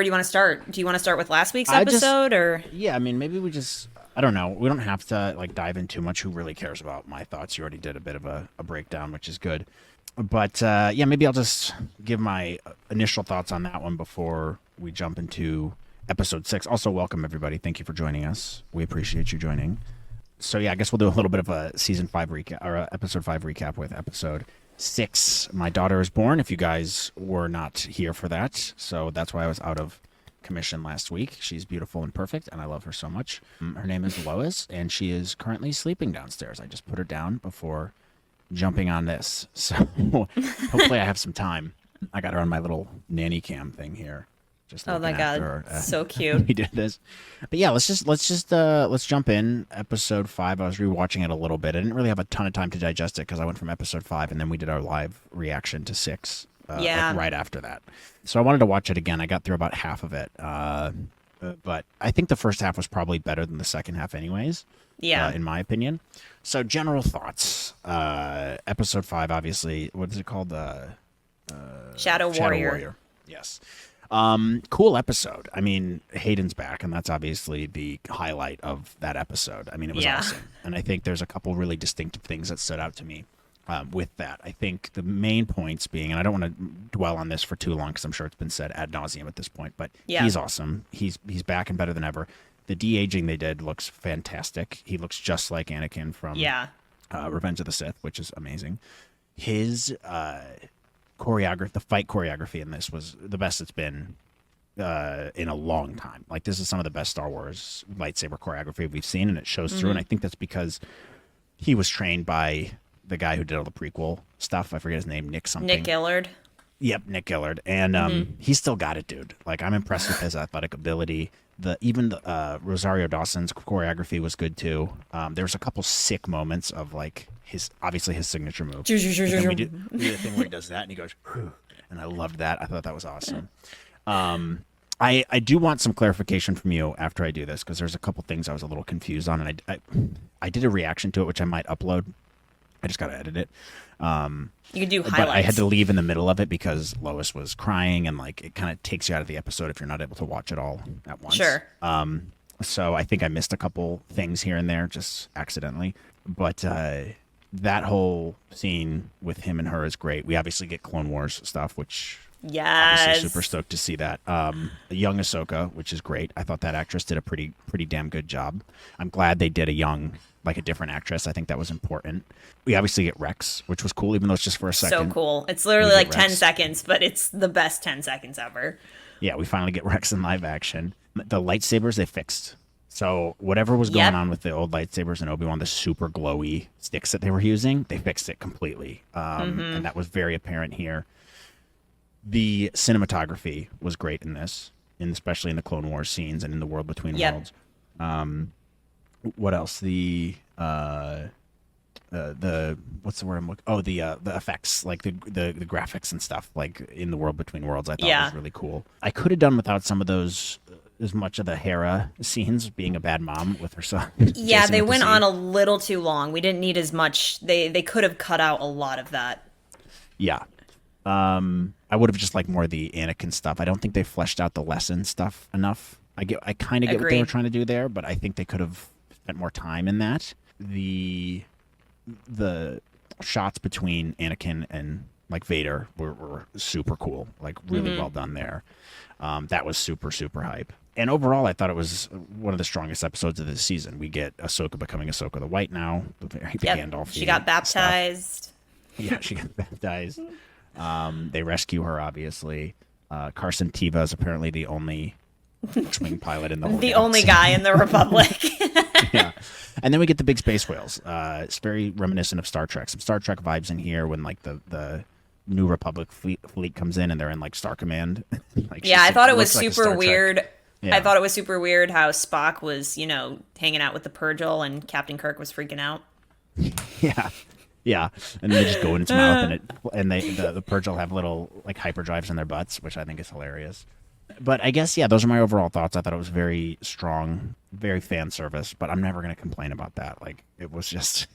do you want to start? Do you want to start with last week's I just, episode or? yeah, I mean, maybe I don't know. We don't have to like dive in too much. Who really cares about my thoughts? You already did a bit of a breakdown, which is good. But yeah, maybe I'll just give my initial thoughts on that one before we jump into episode 6. Also, welcome everybody. Thank you for joining us. We appreciate you joining. So yeah, I guess we'll do a little bit of a season 5 recap or episode 5 recap with episode 6. My daughter is born. If you guys were not here for that, so that's why I was out of commission last week. She's beautiful and perfect, and I love her so much. Her name is Lois, and she is currently sleeping downstairs. I just put her down before jumping on this, so hopefully I have some time. I got her on my little nanny cam thing here. Just Oh my looking after God, her. so cute. We did this, but yeah, let's jump in. Episode 5. I was rewatching it a little bit. I didn't really have a ton of time to digest it because I went from episode 5 and then we did our live reaction to 6. Yeah. Like right after that. So I wanted to watch it again. I got through about half of it, but I think the first half was probably better than the second half, anyways. Yeah. In my opinion. So general thoughts. Episode 5, obviously. What is it called? Shadow Warrior. Yes. Cool episode. I mean, Hayden's back, and that's obviously the highlight of that episode. I mean, it was awesome. And I think there's a couple really distinctive things that stood out to me with that. I think the main points being, and I don't want to dwell on this for too long because I'm sure it's been said ad nauseum at this point, but he's awesome. He's back and better than ever. The de-aging they did looks fantastic. He looks just like Anakin from Revenge of the Sith, which is amazing. His choreography, the fight choreography in this was the best it's been in a long time. Like, this is some of the best Star Wars lightsaber choreography we've seen, and it shows through. And I think that's because he was trained by the guy who did all the prequel stuff. I forget his name, Nick something. Nick Gillard. Yep, Nick Gillard. And he's still got it, dude. Like, I'm impressed with his athletic ability. Even the Rosario Dawson's choreography was good too. There was a couple sick moments of like obviously his signature move. We do the thing where he does that and he goes, and I loved that. I thought that was awesome. I do want some clarification from you after I do this because there's a couple things I was a little confused on, and I did a reaction to it which I might upload. I just got to edit it. You could do highlights. But I had to leave in the middle of it because Lois was crying, and like it kind of takes you out of the episode if you're not able to watch it all at once. Sure. So I think I missed a couple things here and there just accidentally. But that whole scene with him and her is great. We obviously get Clone Wars stuff, which obviously super stoked to see that. Young Ahsoka, which is great. I thought that actress did a pretty damn good job. I'm glad they did a different actress. I think that was important. We obviously get Rex, which was cool, even though it's just for a second. So cool. It's literally like 10 Rex. seconds, but it's the best 10 seconds ever. Yeah, we finally get Rex in live action. The lightsabers they fixed. So whatever was going on with the old lightsabers in Obi-Wan, the super glowy sticks that they were using, they fixed it completely. And that was very apparent here. The cinematography was great in this, and especially in the Clone Wars scenes and in the World Between Worlds. What else? The what's the word I'm looking? Oh, the effects, like the graphics and stuff, like in the World Between Worlds, I thought was really cool. I could have done without some of those, as much of the Hera scenes, being a bad mom with her son. Yeah, they went on a little too long. We didn't need as much. They could have cut out a lot of that. Yeah. I would have just liked more of the Anakin stuff. I don't think they fleshed out the lesson stuff enough. I kind of get what they were trying to do there, but I think they could have spent more time in that. The shots between Anakin and like Vader were super cool, like really well done there. That was super hype. And overall, I thought it was one of the strongest episodes of this season. We get Ahsoka becoming Ahsoka the White now. The Gandalf. She got baptized. Stuff. Yeah, she got baptized. They rescue her, obviously. Carson Teva is apparently the only X-Wing pilot in the whole The galaxy. only guy in the Republic. Yeah. And then we get the big space whales. It's very reminiscent of Star Trek. Some Star Trek vibes in here when like the New Republic fleet comes in and they're in like Star Command. Like, yeah, I thought it was super like weird. Yeah. I thought it was super weird how Spock was, hanging out with the Purrgil and Captain Kirk was freaking out. Yeah. Yeah, and they just go in its mouth, and the Purrgil have little like hyperdrives in their butts, which I think is hilarious. But I guess those are my overall thoughts. I thought it was very strong, very fan service, but I'm never gonna complain about that. Like it was just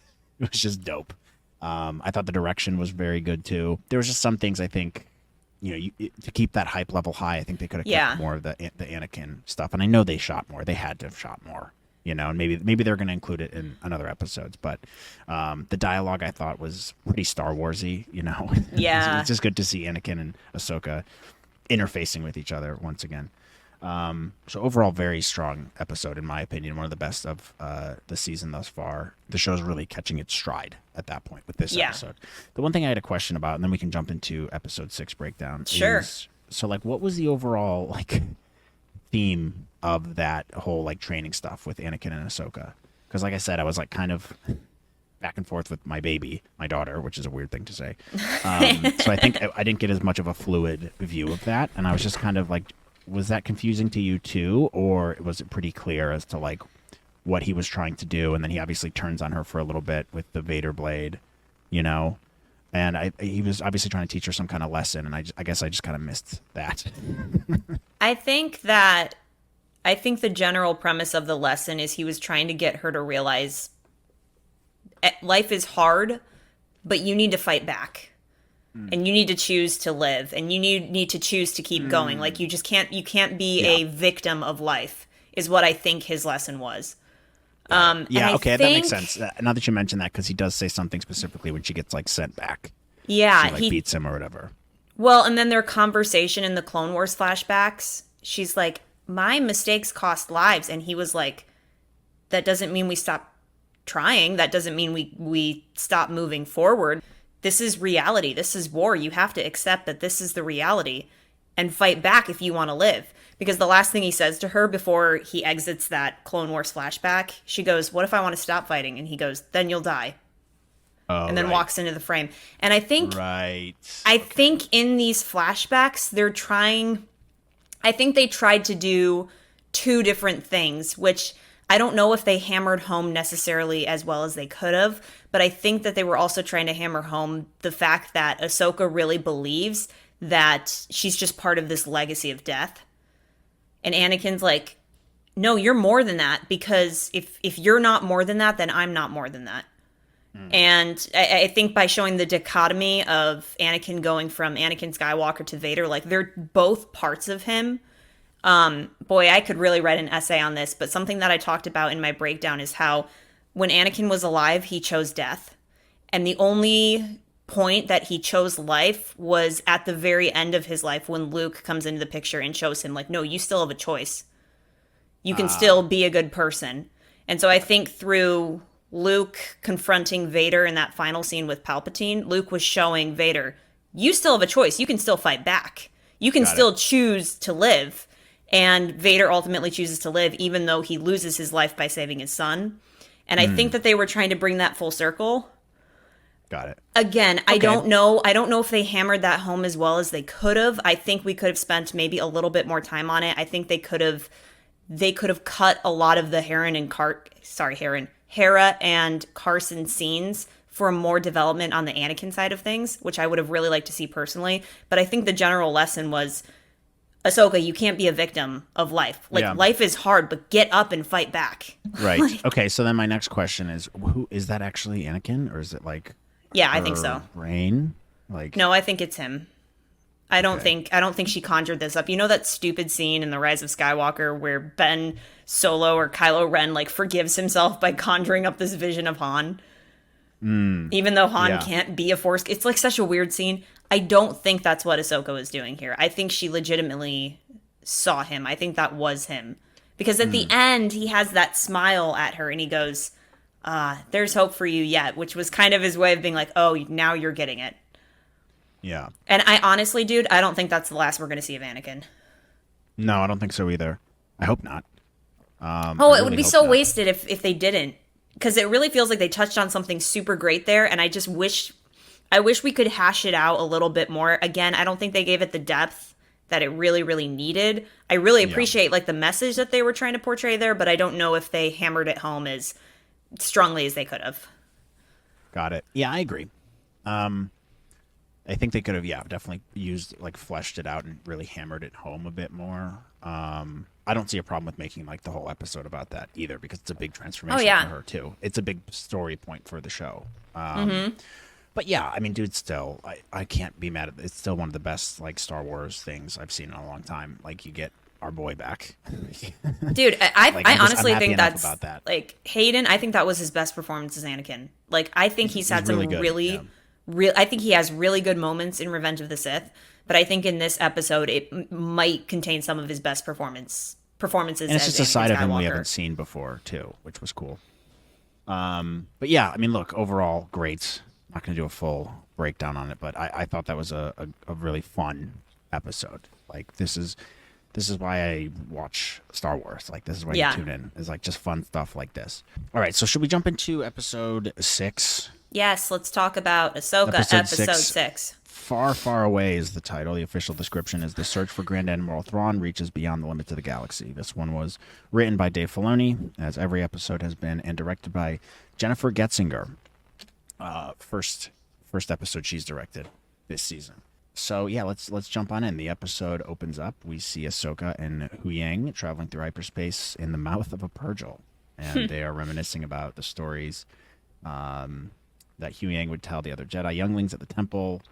dope. I thought the direction was very good too. There was just some things I think to keep that hype level high, I think they could have Yeah. kept more of the Anakin stuff. And I know they shot more. They had to have shot more. And maybe they're going to include it in another episodes. But the dialogue I thought was pretty Star Warsy. Yeah. It's just good to see Anakin and Ahsoka interfacing with each other once again. So overall, very strong episode in my opinion. One of the best of the season thus far. The show's really catching its stride at that point with this Yeah. episode. The one thing I had a question about, and then we can jump into episode 6 breakdown. Sure. Is, so like, what was the overall like theme of that whole like training stuff with Anakin and Ahsoka? Because like I said, I was like kind of back and forth with my daughter, which is a weird thing to say. So I think I didn't get as much of a fluid view of that, and I was just kind of like, was that confusing to you too, or was it pretty clear as to like what he was trying to do? And then he obviously turns on her for a little bit with the Vader blade, and he was obviously trying to teach her some kind of lesson, and I guess I just kind of missed that. I think the general premise of the lesson is he was trying to get her to realize life is hard, but you need to fight back. And you need to choose to live, and you need to choose to keep going. Like you can't be a victim of life is what I think his lesson was. Okay, that makes sense. Now that you mentioned that, because he does say something specifically when she gets like sent back. Yeah, she like beats him or whatever. Well, and then their conversation in the Clone Wars flashbacks, she's like, "My mistakes cost lives," and he was like, "That doesn't mean we stop trying. That doesn't mean we stop moving forward. This is reality. This is war. You have to accept that this is the reality and fight back if you want to live." Because the last thing he says to her before he exits that Clone Wars flashback, she goes, "What if I want to stop fighting?" And he goes, "Then you'll die." And then walks into the frame. And I think in these flashbacks, I think they tried to do two different things, which I don't know if they hammered home necessarily as well as they could have, but I think that they were also trying to hammer home the fact that Ahsoka really believes that she's just part of this legacy of death. And Anakin's like, "No, you're more than that, because if you're not more than that, then I'm not more than that." And I think by showing the dichotomy of Anakin going from Anakin Skywalker to Vader, like they're both parts of him. Boy, I could really write an essay on this, but something that I talked about in my breakdown is how when Anakin was alive, he chose death. And the only point that he chose life was at the very end of his life when Luke comes into the picture and shows him like, "No, you still have a choice. You can still be a good person." And so I think through Luke confronting Vader in that final scene with Palpatine, Luke was showing Vader, you still have a choice. You can still fight back. You can still choose to live. And Vader ultimately chooses to live, even though he loses his life by saving his son. And I think that they were trying to bring that full circle. Got it. Again, okay. I don't know if they hammered that home as well as they could have. I think we could have spent maybe a little bit more time on it. I think they could have cut a lot of the Hera and Carson scenes for more development on the Anakin side of things, which I would have really liked to see personally. But I think the general lesson was, Ahsoka, you can't be a victim of life. Life is hard, but get up and fight back. Right. Okay, so then my next question is, who is that actually Anakin, or is it like I think so. Rain? No, I think it's him. I don't think she conjured this up. You know that stupid scene in The Rise of Skywalker where Ben Solo or Kylo Ren like forgives himself by conjuring up this vision of Han? Even though Han can't be a Force. It's like such a weird scene. I don't think that's what Ahsoka was doing here. I think she legitimately saw him. I think that was him. Because at the end, he has that smile at her and he goes, "There's hope for you yet," which was kind of his way of being like, "Oh, now you're getting it." Yeah. And I honestly, dude, I don't think that's the last we're going to see of Anakin. No, I don't think so either. I hope not. It would be so wasted if they didn't. Because it really feels like they touched on something super great there, and I wish we could hash it out a little bit more. Again, I don't think they gave it the depth that it really, really needed. I really appreciate like the message that they were trying to portray there, but I don't know if they hammered it home as strongly as they could have. Got it. Yeah, I agree. I think they could have, definitely fleshed it out and really hammered it home a bit more. I don't see a problem with making like the whole episode about that either, because it's a big transformation for her too. It's a big story point for the show. But yeah, I mean, dude, still, I can't be mad at it. It's still one of the best like Star Wars things I've seen in a long time. Like you get our boy back. Dude, Like I I'm honestly happy think enough that's about that. like Hayden. I think that was his best performance as Anakin. Like, I think he's He's had really some good. Yeah. real. I think he has really good moments in Revenge of the Sith, but I think in this episode it might contain some of his best performances And it's as just a Anakin side of him we Skywalker. haven't seen before too, which was cool. But yeah, I mean, look, overall, great. Not going to do a full breakdown on it, but I thought that was a really fun episode. Like this is why I watch Star Wars. Like this is why Yeah. you tune in. Is like just fun stuff like this. All right, so should we jump into episode 6? Yes, let's talk about Ahsoka, episode 6. Far, Far Away is the title. The official description is the search for Grand Admiral Thrawn reaches beyond the limits of the galaxy. This one was written by Dave Filoni, as every episode has been, and directed by Jennifer Getzinger. First episode she's directed this season. So yeah, let's jump on in. The episode opens up. We see Ahsoka and Huyang traveling through hyperspace in the mouth of a Purgil, and they are reminiscing about the stories that Huyang would tell the other Jedi younglings at the temple.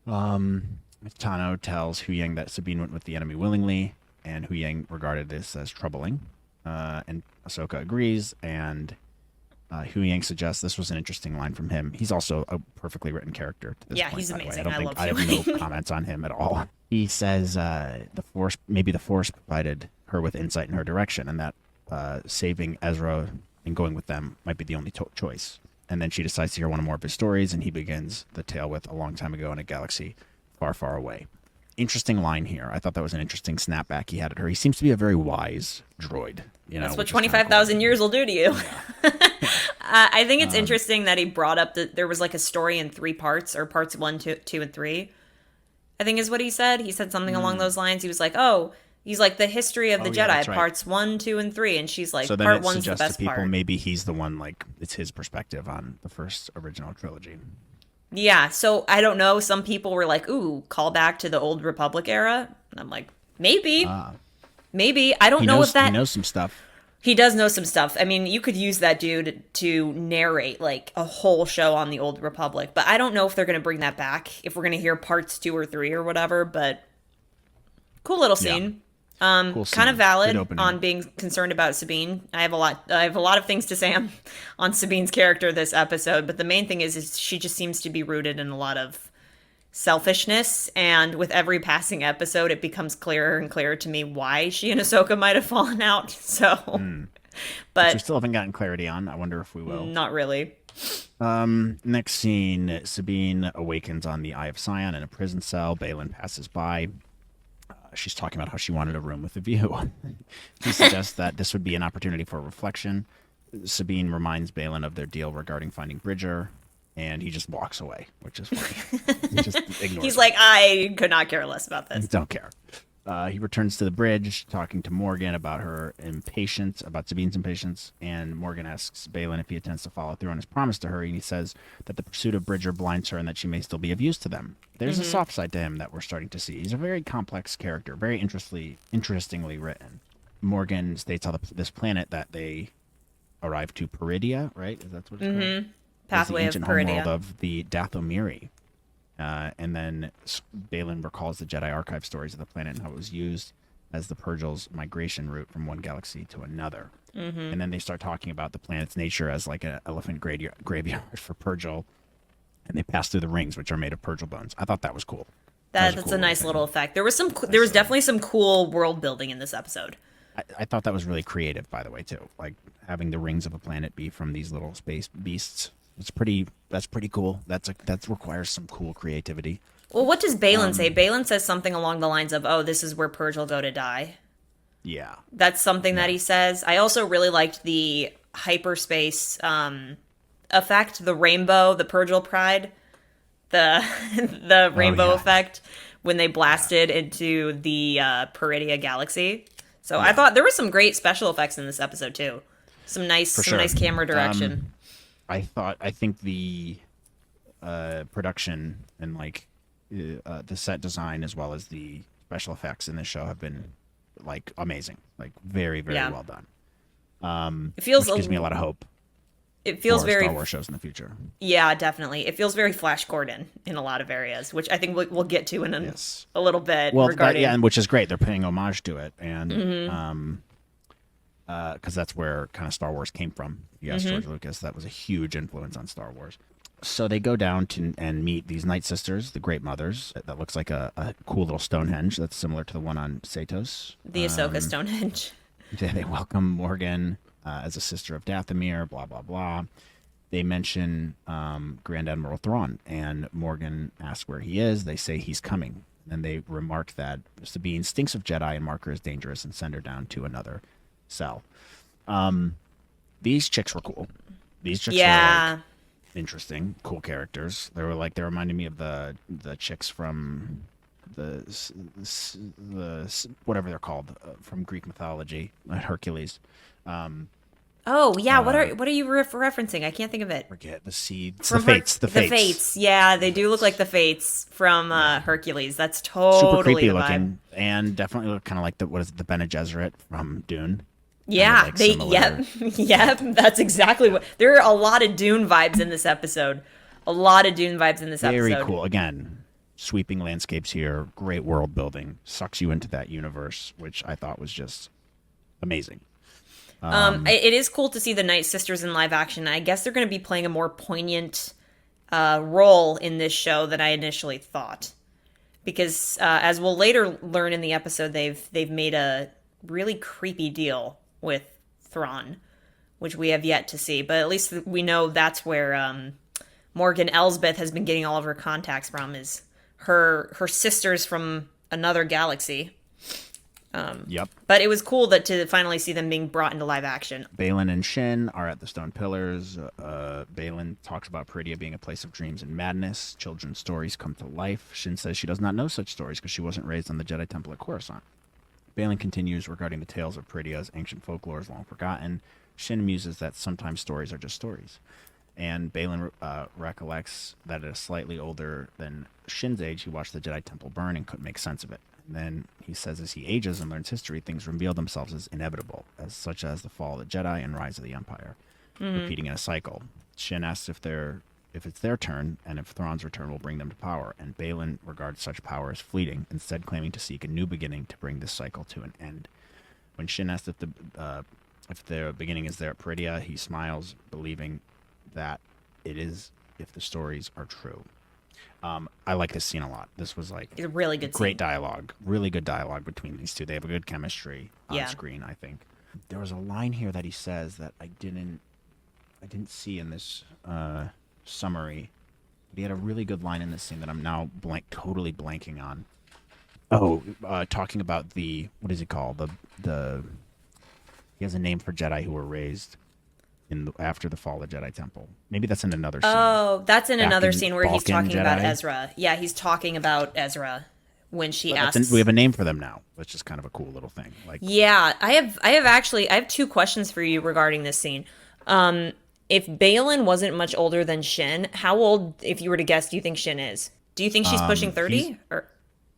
Tano tells Huyang that Sabine went with the enemy willingly, and Huyang regarded this as troubling. And Ahsoka agrees, and Huyang suggests this was an interesting line from him. He's also a perfectly written character to this Yeah, point, he's by the way. amazing. I love I have Huyang. no comments on him at all. He says the Force provided her with insight in her direction, and that saving Ezra and going with them might be the only choice. And then she decides to hear one or more of his stories, and he begins the tale with a long time ago in a galaxy far, far away. Interesting line here. I thought that was an interesting snapback he had at her. He seems to be a very wise droid. That's what which is kinda 25,000 cool. years will do to you. I think it's interesting that he brought up that there was like a story in 3 parts, or parts 1, 2, and 3. I think is what he said. He said something along those lines. He was like, "Oh, he's like the history of the Yeah, Jedi, that's right. parts 1, 2, and 3," and she's like, So then "Part it 1's the suggests to best people part." maybe he's the one, like, it's his perspective on the first original trilogy. Yeah, so I don't know. Some people were like, "Ooh, call back to the old Republic era," and I'm like, maybe, maybe. I don't know if He that knows some stuff. he does know some stuff. I mean, you could use that dude to narrate like a whole show on the old Republic, but I don't know if they're going to bring that back. If we're going to hear parts 2 or 3 or whatever, but cool little scene. Cool Kind scene. of valid Good opening. on being concerned about Sabine. I have a lot of things to say on Sabine's character this episode, but the main thing is she just seems to be rooted in a lot of selfishness, and with every passing episode it becomes clearer and clearer to me why she and Ahsoka might have fallen out. So Which but we still haven't gotten clarity on. I wonder if we will. not really. Next scene, Sabine awakens on the Eye of Sion in a prison cell. Baylan passes by. She's talking about how she wanted a room with a view. He suggests that this would be an opportunity for reflection. Sabine reminds Baylan of their deal regarding finding Bridger, and he just walks away, which is funny. He just ignores He's her. like, I could not care less about this. Don't care. He returns to the bridge, talking to Morgan about her impatience, about Sabine's impatience, and Morgan asks Baylan if he intends to follow through on his promise to her, and he says that the pursuit of Bridger blinds her and that she may still be of use to them. There's a soft side to him that we're starting to see. He's a very complex character, very interestingly written. Morgan states how this planet that they arrive to, Peridea, right? Is that what it's called? Pathway Is of the ancient homeworld Peridea. of the Dathomiri. And then Baylan recalls the Jedi archive stories of the planet and how it was used as the Purgil's migration route from one galaxy to another. And then they start talking about the planet's nature as like an elephant graveyard for Purgil. And they pass through the rings, which are made of Purgil bones. I thought that was cool. That's cool a nice thing. little effect. There was definitely some cool world building in this episode. I thought that was really creative, by the way, too. Like having the rings of a planet be from these little space beasts. That's pretty cool. That requires some cool creativity. Well, what does Baylan say? Baylan says something along the lines of, "Oh, this is where Purgil go to die." Yeah. That's something that he says. I also really liked the hyperspace effect, the rainbow, the Purgil pride, the the rainbow yeah. effect when they blasted into the Peridea galaxy. So I thought there were some great special effects in this episode too. Some nice sure. camera direction. I think the production and like the set design as well as the special effects in this show have been like amazing, like very Yeah. well done. It feels Which gives me a lot of hope. it feels for very Star Wars shows in the future. yeah, definitely. It feels very Flash Gordon in a lot of areas, which I think we'll get to in Yes. a little bit Well, yeah, regarding. and which is great. They're paying homage to it, and Mm-hmm. because that's where kind of Star Wars came from. Yes, Mm-hmm. George Lucas. That was a huge influence on Star Wars. So they go down to and meet these Night Sisters, the Great Mothers. That looks like a cool little Stonehenge that's similar to the one on Satos. The Ahsoka Stonehenge. They welcome Morgan as a sister of Dathomir, blah, blah, blah. They mention Grand Admiral Thrawn, and Morgan asks where he is. They say he's coming. And they remark that Sabine stinks of Jedi and mark her as dangerous and send her down to another cell. These chicks were cool. These chicks were Yeah. like interesting, cool characters. They reminded me of the chicks from the whatever they're called from Greek mythology, Hercules. Oh yeah. What are you referencing? I can't think of it. Forget the seeds, From the fates. The Fates. Yeah, they do look like the Fates from Hercules. That's Super totally creepy the vibe. looking, and definitely look kind of like the Bene Gesserit from Dune. Yeah, like they similar. yep. Yep, that's exactly what. There are a lot of Dune vibes in this episode. A lot of Dune vibes in this Very episode. cool. Again, sweeping landscapes here, great world building, sucks you into that universe, which I thought was just amazing. It is cool to see the Night Sisters in live action. I guess they're going to be playing a more poignant role in this show than I initially thought, because as we'll later learn in the episode, they've made a really creepy deal with Thrawn, which we have yet to see. But at least we know that's where Morgan Elsbeth has been getting all of her contacts from, is her sisters from another galaxy. Yep. But it was cool that to finally see them being brought into live action. Balin and Shin are at the Stone Pillars. Balin talks about Peridea being a place of dreams and madness. Children's stories come to life. Shin says she does not know such stories because she wasn't raised on the Jedi Temple at Coruscant. Balin continues regarding the tales of Peridea's ancient folklore is long forgotten. Shin muses that sometimes stories are just stories. And Balin recollects that at a slightly older than Shin's age, he watched the Jedi Temple burn and couldn't make sense of it. And then he says as he ages and learns history, things reveal themselves as inevitable, such as the fall of the Jedi and rise of the Empire, repeating in a cycle. Shin asks if it's their turn, and if Thrawn's return will bring them to power, and Balin regards such power as fleeting, instead claiming to seek a new beginning to bring this cycle to an end. When Shin asks if the beginning is there at Peridea, he smiles, believing that it is if the stories are true. I like this scene a lot. This was like It's a really good great scene. dialogue, really good dialogue between these two. They have a good chemistry on Yeah. screen, I think. There was a line here that he says that I didn't see in this summary. But he had a really good line in this scene that I'm now totally blanking on. Oh, talking about what is it called? He has a name for Jedi who were raised after the fall of the Jedi Temple. Maybe that's in another scene. Oh, that's in Back another in scene where he's Balkan talking about Jedi. Ezra. Yeah, he's talking about Ezra when she But asks. we have a name for them now, which is kind of a cool little thing. Like, Yeah, I have two questions for you regarding this scene. If Balin wasn't much older than Shin, how old, if you were to guess, do you think Shin is? Do you think she's pushing 30? Or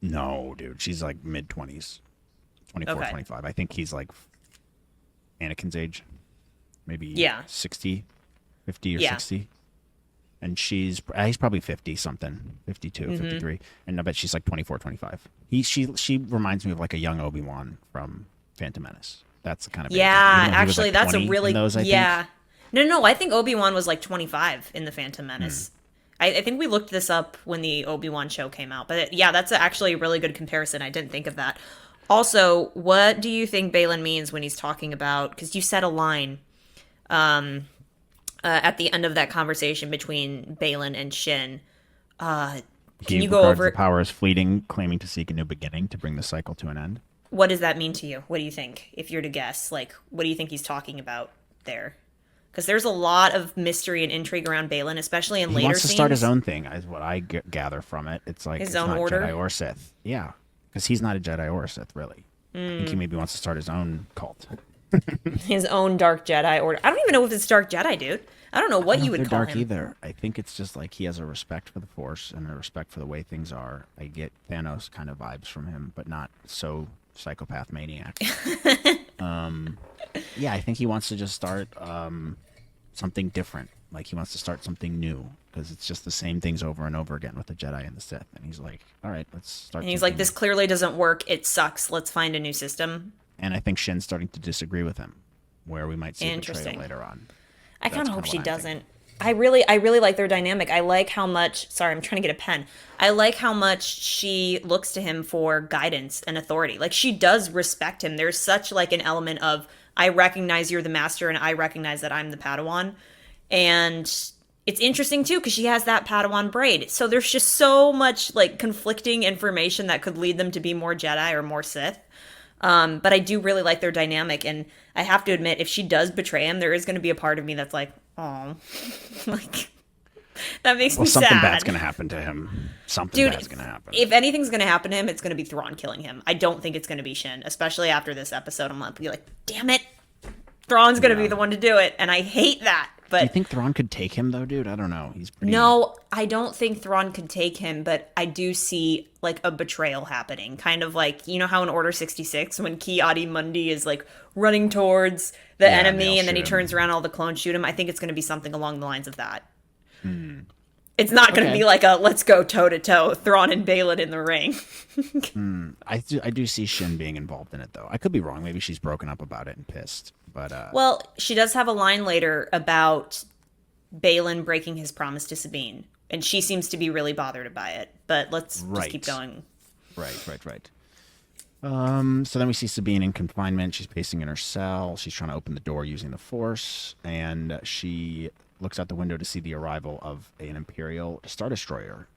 no, dude, she's like mid-20s, 24, Okay. 25. I think he's like Anakin's age, maybe Yeah. 60, 50 or Yeah. 60. And he's probably 50 something, 52, Mm-hmm. 53. And I bet she's like 24, 25. She reminds me of like a young Obi-Wan from Phantom Menace. That's the kind of age. yeah, Even though he was, actually, like, that's a 20 really in those, I think. yeah. No, I think Obi-Wan was like 25 in the Phantom Menace. I think we looked this up when the Obi-Wan show came out. But yeah, that's actually a really good comparison. I didn't think of that. Also, what do you think Balin means when he's talking about, because you said a line at the end of that conversation between Balin and Shin. Can He you go regards over the power as fleeting, claiming to seek a new beginning to bring the cycle to an end. what does that mean to you? What do you think? If you're to guess, like, what do you think he's talking about there? Because there's a lot of mystery and intrigue around Balin, especially in He later wants to scenes. start his own thing, is what I gather from it. It's like His it's own not order? Jedi or Sith. Yeah, because he's not a Jedi or a Sith, really. I Hmm. think he maybe wants to start his own cult. His own Dark Jedi order. I don't even know if it's Dark Jedi, dude. I don't know what you would They're call dark him. either. I think it's just like he has a respect for the Force and a respect for the way things are. I get Thanos kind of vibes from him, but not so psychopath maniac. Yeah, I think he wants to just start something different. Like he wants to start something new because it's just the same things over and over again with the Jedi and the Sith. And he's like, all right, let's start. And he's like, this clearly doesn't work. It sucks. Let's find a new system. And I think Shin's starting to disagree with him, where we might see a betrayal later on. I kind of hope she doesn't. I really like their dynamic. I like how much. Sorry, I'm trying to get a pen. I like how much she looks to him for guidance and authority. Like she does respect him. There's such like an element of I recognize you're the master, and I recognize that I'm the Padawan. And it's interesting too because she has that Padawan braid. So there's just so much like conflicting information that could lead them to be more Jedi or more Sith. But I do really like their dynamic, and I have to admit, if she does betray him, there is going to be a part of me that's like, oh, like that makes me sad. Something bad's going to happen to him. Something bad's going to happen. If anything's going to happen to him, it's going to be Thrawn killing him. I don't think it's going to be Shin, especially after this episode. I'm going to be like, damn it, Thrawn's going to be the one to do it, and I hate that. But do you think Thrawn could take him though, dude? I don't know. He's pretty... No, I don't think Thrawn could take him, but I do see like a betrayal happening. Kind of like, you know how in Order 66 when Ki-Adi-Mundi is like running towards the enemy and then he turns around, all the clones shoot him. I think it's going to be something along the lines of that. It's not going to be like a let's go toe to toe Thrawn and Baylan in the ring. I do see Shin being involved in it though. I could be wrong. Maybe she's broken up about it and pissed. But well, she does have a line later about Baylan breaking his promise to Sabine, and she seems to be really bothered by it. But let's just keep going. Right. So then we see Sabine in confinement. She's pacing in her cell. She's trying to open the door using the Force, and she looks out the window to see the arrival of an Imperial Star Destroyer.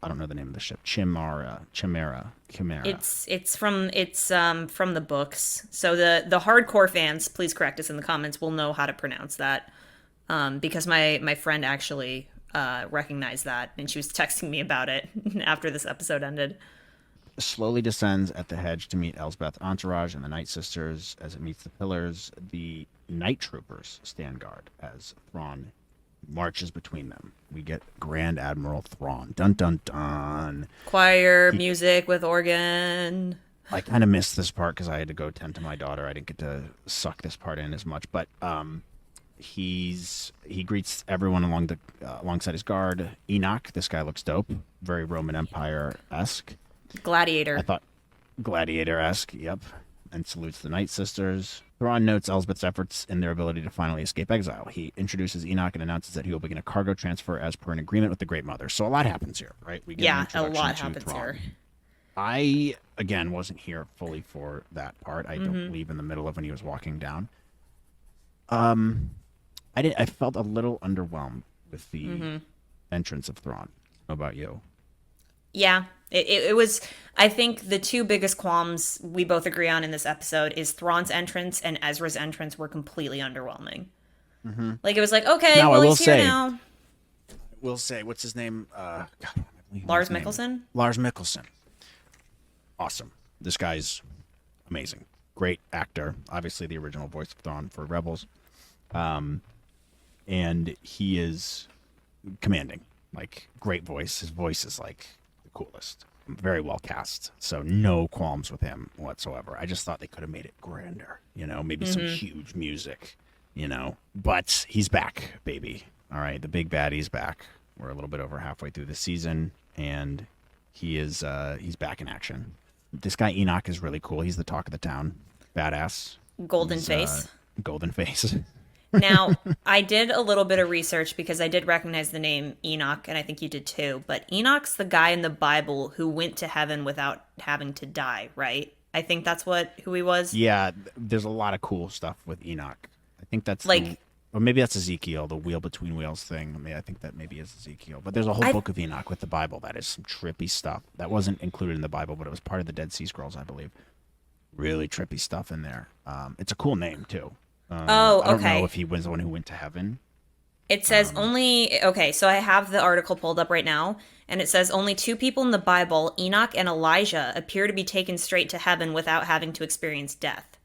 I don't know the name of the ship. Chimera. It's from the books. So the hardcore fans, please correct us in the comments, will know how to pronounce that. Because my friend actually recognized that, and she was texting me about it after this episode ended. Slowly descends at the hedge to meet Elsbeth's entourage and the Night Sisters. As it meets the pillars, the Night Troopers stand guard as Thrawn marches between them. We get Grand Admiral Thrawn. Dun dun dun. Choir, music with organ. I kind of missed this part because I had to go tend to my daughter. I didn't get to suck this part in as much, but he greets everyone alongside his guard. Enoch, this guy looks dope. Very Roman Empire-esque. Gladiator. I thought Gladiator-esque, yep. And salutes the Night Sisters. Thrawn notes Elsbeth's efforts in their ability to finally escape exile. He introduces Enoch and announces that he will begin a cargo transfer as per an agreement with the Great Mother. So a lot happens here, right? We get a lot happens here. I, again, wasn't here fully for that part. I don't believe in the middle of when he was walking down. I felt a little underwhelmed with the entrance of Thrawn. How about you? Yeah, it was. I think the two biggest qualms we both agree on in this episode is Thrawn's entrance and Ezra's entrance were completely underwhelming. Like it was like, okay, now, well he's here now. We'll say, what's his name? Lars Mikkelsen. Lars Mikkelsen. Awesome. This guy's amazing. Great actor. Obviously, the original voice of Thrawn for Rebels. And he is commanding. Like, great voice. His voice is like the coolest. Very well cast. So no qualms with him whatsoever. I just thought they could have made it grander. You know, maybe some huge music, you know. But he's back, baby. All right, the big baddie's back. We're a little bit over halfway through the season, and he's back in action. This guy Enoch is really cool. He's the talk of the town. Badass. Golden face. Golden face. Now, I did a little bit of research because I did recognize the name Enoch, and I think you did too. But Enoch's the guy in the Bible who went to heaven without having to die, right? I think that's who he was. Yeah, there's a lot of cool stuff with Enoch. I think that's like, or maybe that's Ezekiel, the wheel between wheels thing. I mean, I think that maybe is Ezekiel. But there's a whole book of Enoch with the Bible that is some trippy stuff that wasn't included in the Bible, but it was part of the Dead Sea Scrolls, I believe. Really trippy stuff in there. It's a cool name too. I don't know if he was the one who went to heaven. It says so I have the article pulled up right now, and it says only two people in the Bible, Enoch and Elijah, appear to be taken straight to heaven without having to experience death.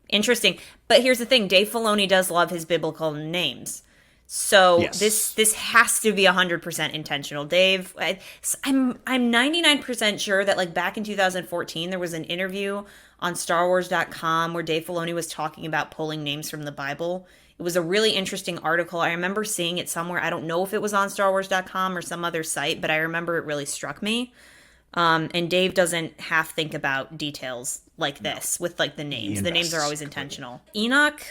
Interesting. But here's the thing, Dave Filoni does love his biblical names. So this Yes. this has to be 100% intentional. Dave, I'm 99% sure that like back in 2014 there was an interview on StarWars.com where Dave Filoni was talking about pulling names from the Bible. It was a really interesting article. I remember seeing it somewhere. I don't know if it was on StarWars.com or some other site, but I remember it really struck me. And Dave doesn't half think about details like No. this with like the He names. The names are invests always completely. intentional. Enoch,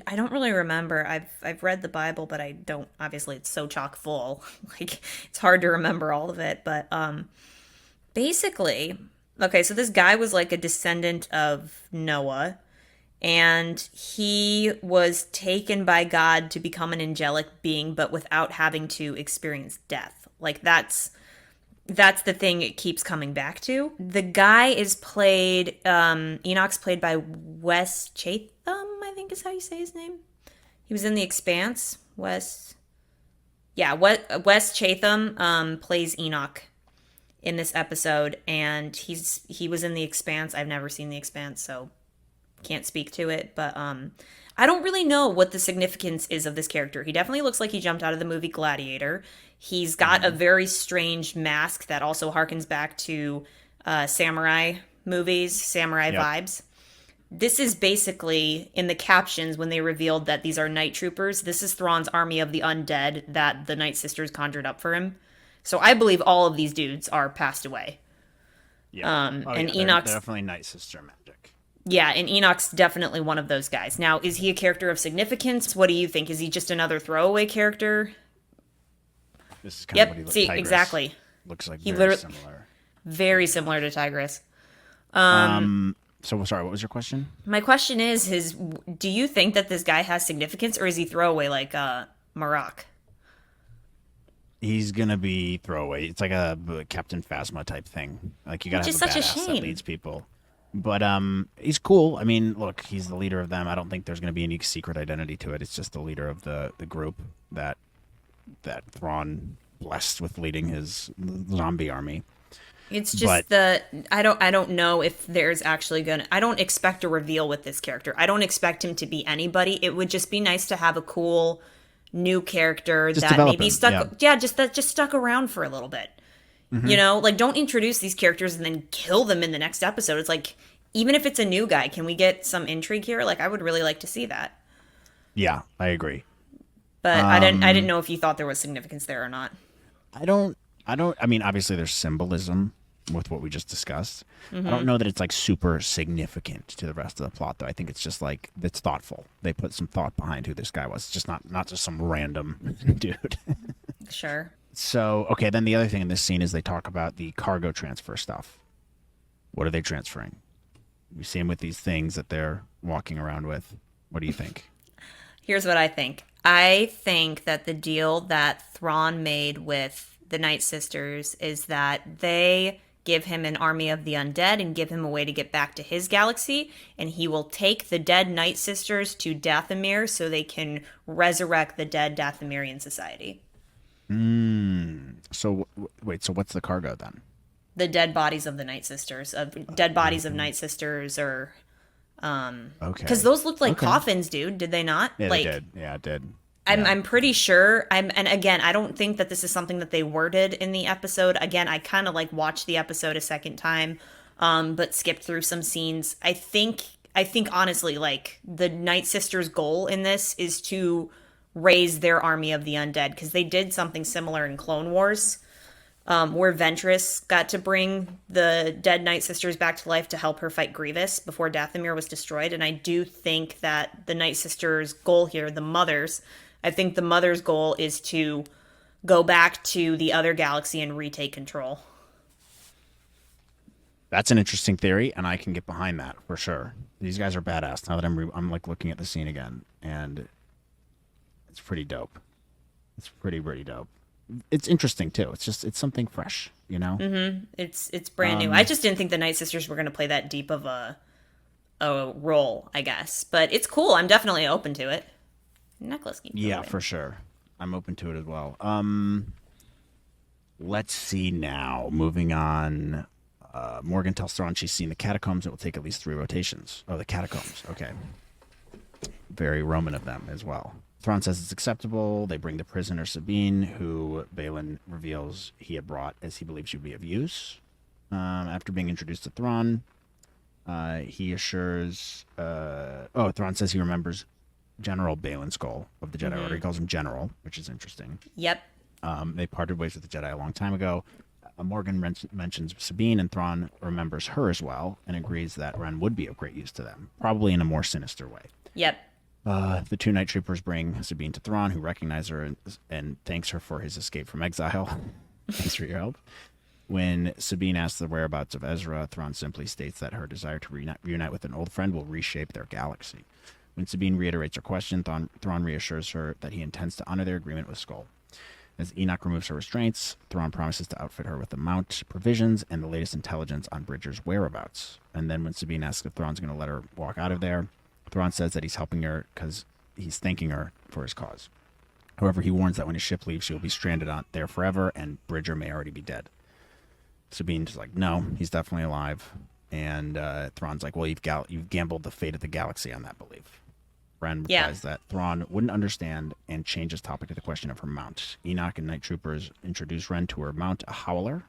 I don't really remember. I've read the Bible, but I don't. Obviously, it's so chock full. Like it's hard to remember all of it. But basically, okay. So this guy was like a descendant of Noah, and he was taken by God to become an angelic being, but without having to experience death. Like that's the thing it keeps coming back to. The guy is played, Enoch's played by Wes Chatham, I think is how you say his name. He was in The Expanse. Wes Chatham plays Enoch in this episode, and he was in The Expanse. I've never seen The Expanse, so can't speak to it, but I don't really know what the significance is of this character. He definitely looks like he jumped out of the movie Gladiator. He's got a Hmm. very strange mask that also harkens back to samurai movies, samurai Yep. vibes. This is basically in the captions when they revealed that these are night troopers. This is Thrawn's army of the undead that the Night Sisters conjured up for him. So I believe all of these dudes are passed away. Yeah. Oh And yeah, they're Enoch's definitely Night Sister magic. Yeah, and Enoch's definitely one of those guys. Now, is he a character of significance? What do you think? Is he just another throwaway character? This is kind of what he Yep. looks. See, Tigress exactly. looks like He very literally similar. very similar to Tigress. So sorry, what was your question? My question is do you think that this guy has significance or is he throwaway like Marak? He's gonna be throwaway. It's like a Captain Phasma type thing. Like you gotta Which have is a such a badass that shame. leads people. But he's cool. I mean, look, he's the leader of them. I don't think there's gonna be any secret identity to it. It's just the leader of the group that Thrawn blessed with leading his zombie army. It's But just I don't know if there's actually gonna I don't expect a reveal with this character. I don't expect him to be anybody. It would just be nice to have a cool new character just that develop maybe him. Yeah. just stuck around for a little bit. You know, like don't introduce these characters and then kill them in the next episode. It's like even if it's a new guy, can we get some intrigue here? Like I would really like to see that. Yeah, I agree. But I didn't know if you thought there was significance there or not. I mean, obviously there's symbolism with what we just discussed. I don't know that it's like super significant to the rest of the plot though. I think it's just like it's thoughtful. They put some thought behind who this guy was. It's just not just some random dude. Sure. So, okay, then the other thing in this scene is they talk about the cargo transfer stuff. What are they transferring? We see them with these things that they're walking around with. What do you think? Here's what I think. I think that the deal that Thrawn made with the Night Sisters is that they give him an army of the undead and give him a way to get back to his galaxy, and he will take the dead Night Sisters to Dathomir so they can resurrect the dead Dathomirian society. So, wait, so what's the cargo then? The dead bodies of the Night Sisters, of dead bodies of Night Sisters, or Okay. because those looked like Okay. coffins, dude. Did they not? Yeah, Like they did. Yeah, it did. I'm pretty sure and again I don't think that this is something that they worded in the episode. Again, I kind of like watched the episode a second time, but skipped through some scenes. I think honestly, like the Night Sisters' goal in this is to raise their army of the undead because they did something similar in Clone Wars. Where Ventress got to bring the dead Night Sisters back to life to help her fight Grievous before Dathomir was destroyed. And I do think that the Night Sisters' goal here, the mothers, I think the mother's goal is to go back to the other galaxy and retake control. That's an interesting theory, and I can get behind that for sure. These guys are badass. Now that I'm like looking at the scene again, and it's pretty dope. It's pretty dope. It's interesting too. It's something fresh, you know. It's brand new. I just didn't think the Night Sisters were going to play that deep of a role, I guess. But it's cool. I'm definitely open to it. Necklace keep Yeah, going. for sure. I'm open to it as well. Let's see now. Moving on. Morgan tells Thrawn she's seen the catacombs. It will take at least 3 rotations. Oh, the catacombs. Okay. Very Roman of them as well. Thrawn says it's acceptable. They bring the prisoner Sabine, who Balin reveals he had brought as he believes she would be of use. After being introduced to Thrawn, he assures. Thrawn says he remembers General Balin Skull of the Jedi Order. He calls him General, which is interesting. Yep. They parted ways with the Jedi a long time ago. Morgan mentions Sabine, and Thrawn remembers her as well and agrees that Ren would be of great use to them, probably in a more sinister way. Yep. The two night troopers bring Sabine to Thrawn, who recognizes her and thanks her for his escape from exile. Thanks for your help. When Sabine asks the whereabouts of Ezra, Thrawn simply states that her desire to reunite with an old friend will reshape their galaxy. When Sabine reiterates her question, Thrawn reassures her that he intends to honor their agreement with Skull. As Enoch removes her restraints, Thrawn promises to outfit her with a mount, provisions, and the latest intelligence on Bridger's whereabouts. And then when Sabine asks if Thrawn's going to let her walk out of there, Thrawn says that he's helping her because he's thanking her for his cause. However, he warns that when his ship leaves, she will be stranded there forever, and Bridger may already be dead. Sabine's like, no, he's definitely alive. And Thrawn's like, well, you've gambled the fate of the galaxy on that belief. Ren replies that Thrawn wouldn't understand and changes topic to the question of her mount. Enoch and night troopers introduce Ren to her mount, a howler.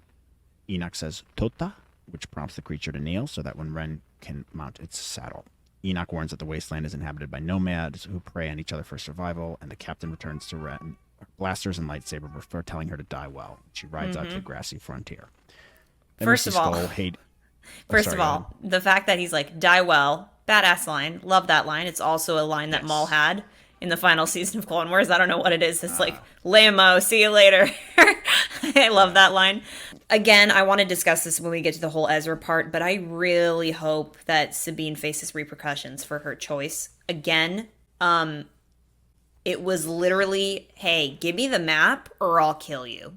Enoch says Tota, which prompts the creature to kneel so that when Ren can mount its saddle. Enoch warns that the wasteland is inhabited by nomads who prey on each other for survival, and the captain returns to Ren, blasters and lightsaber before telling her to die well. She rides out to the grassy frontier. Then First of all, the fact that he's like, die well, badass line. Love that line. It's also a line that Maul had in the final season of Clone Wars. I don't know what it is. It's like, Lamo, see you later. I love that line. Again, I want to discuss this when we get to the whole Ezra part, but I really hope that Sabine faces repercussions for her choice. Again, it was literally, hey, give me the map or I'll kill you.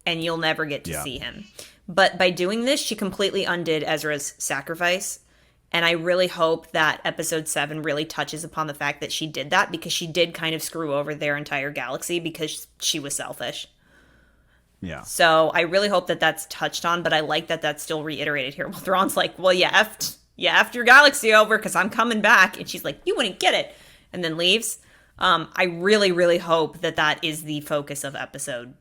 And you'll never get to see him. But by doing this, she completely undid Ezra's sacrifice. And I really hope that episode 7 really touches upon the fact that she did that, because she did kind of screw over their entire galaxy because she was selfish. Yeah. So I really hope that that's touched on, but I like that that's still reiterated here. Well, Thrawn's like, well, you effed your galaxy over because I'm coming back. And she's like, you wouldn't get it. And then leaves. I really, really hope that that is the focus of episode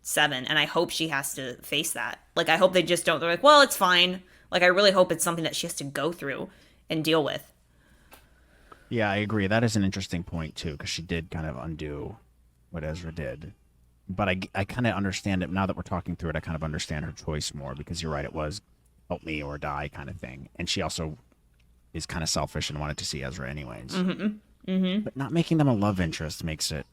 7. And I hope she has to face that. Like, I hope they just don't, they're like, well, it's fine. Like, I really hope it's something that she has to go through and deal with. Yeah, I agree. That is an interesting point, too, because she did kind of undo what Ezra did. But I kind of understand it. Now that we're talking through it, I kind of understand her choice more, because you're right, it was help me or die kind of thing. And she also is kind of selfish and wanted to see Ezra anyways. But not making them a love interest makes it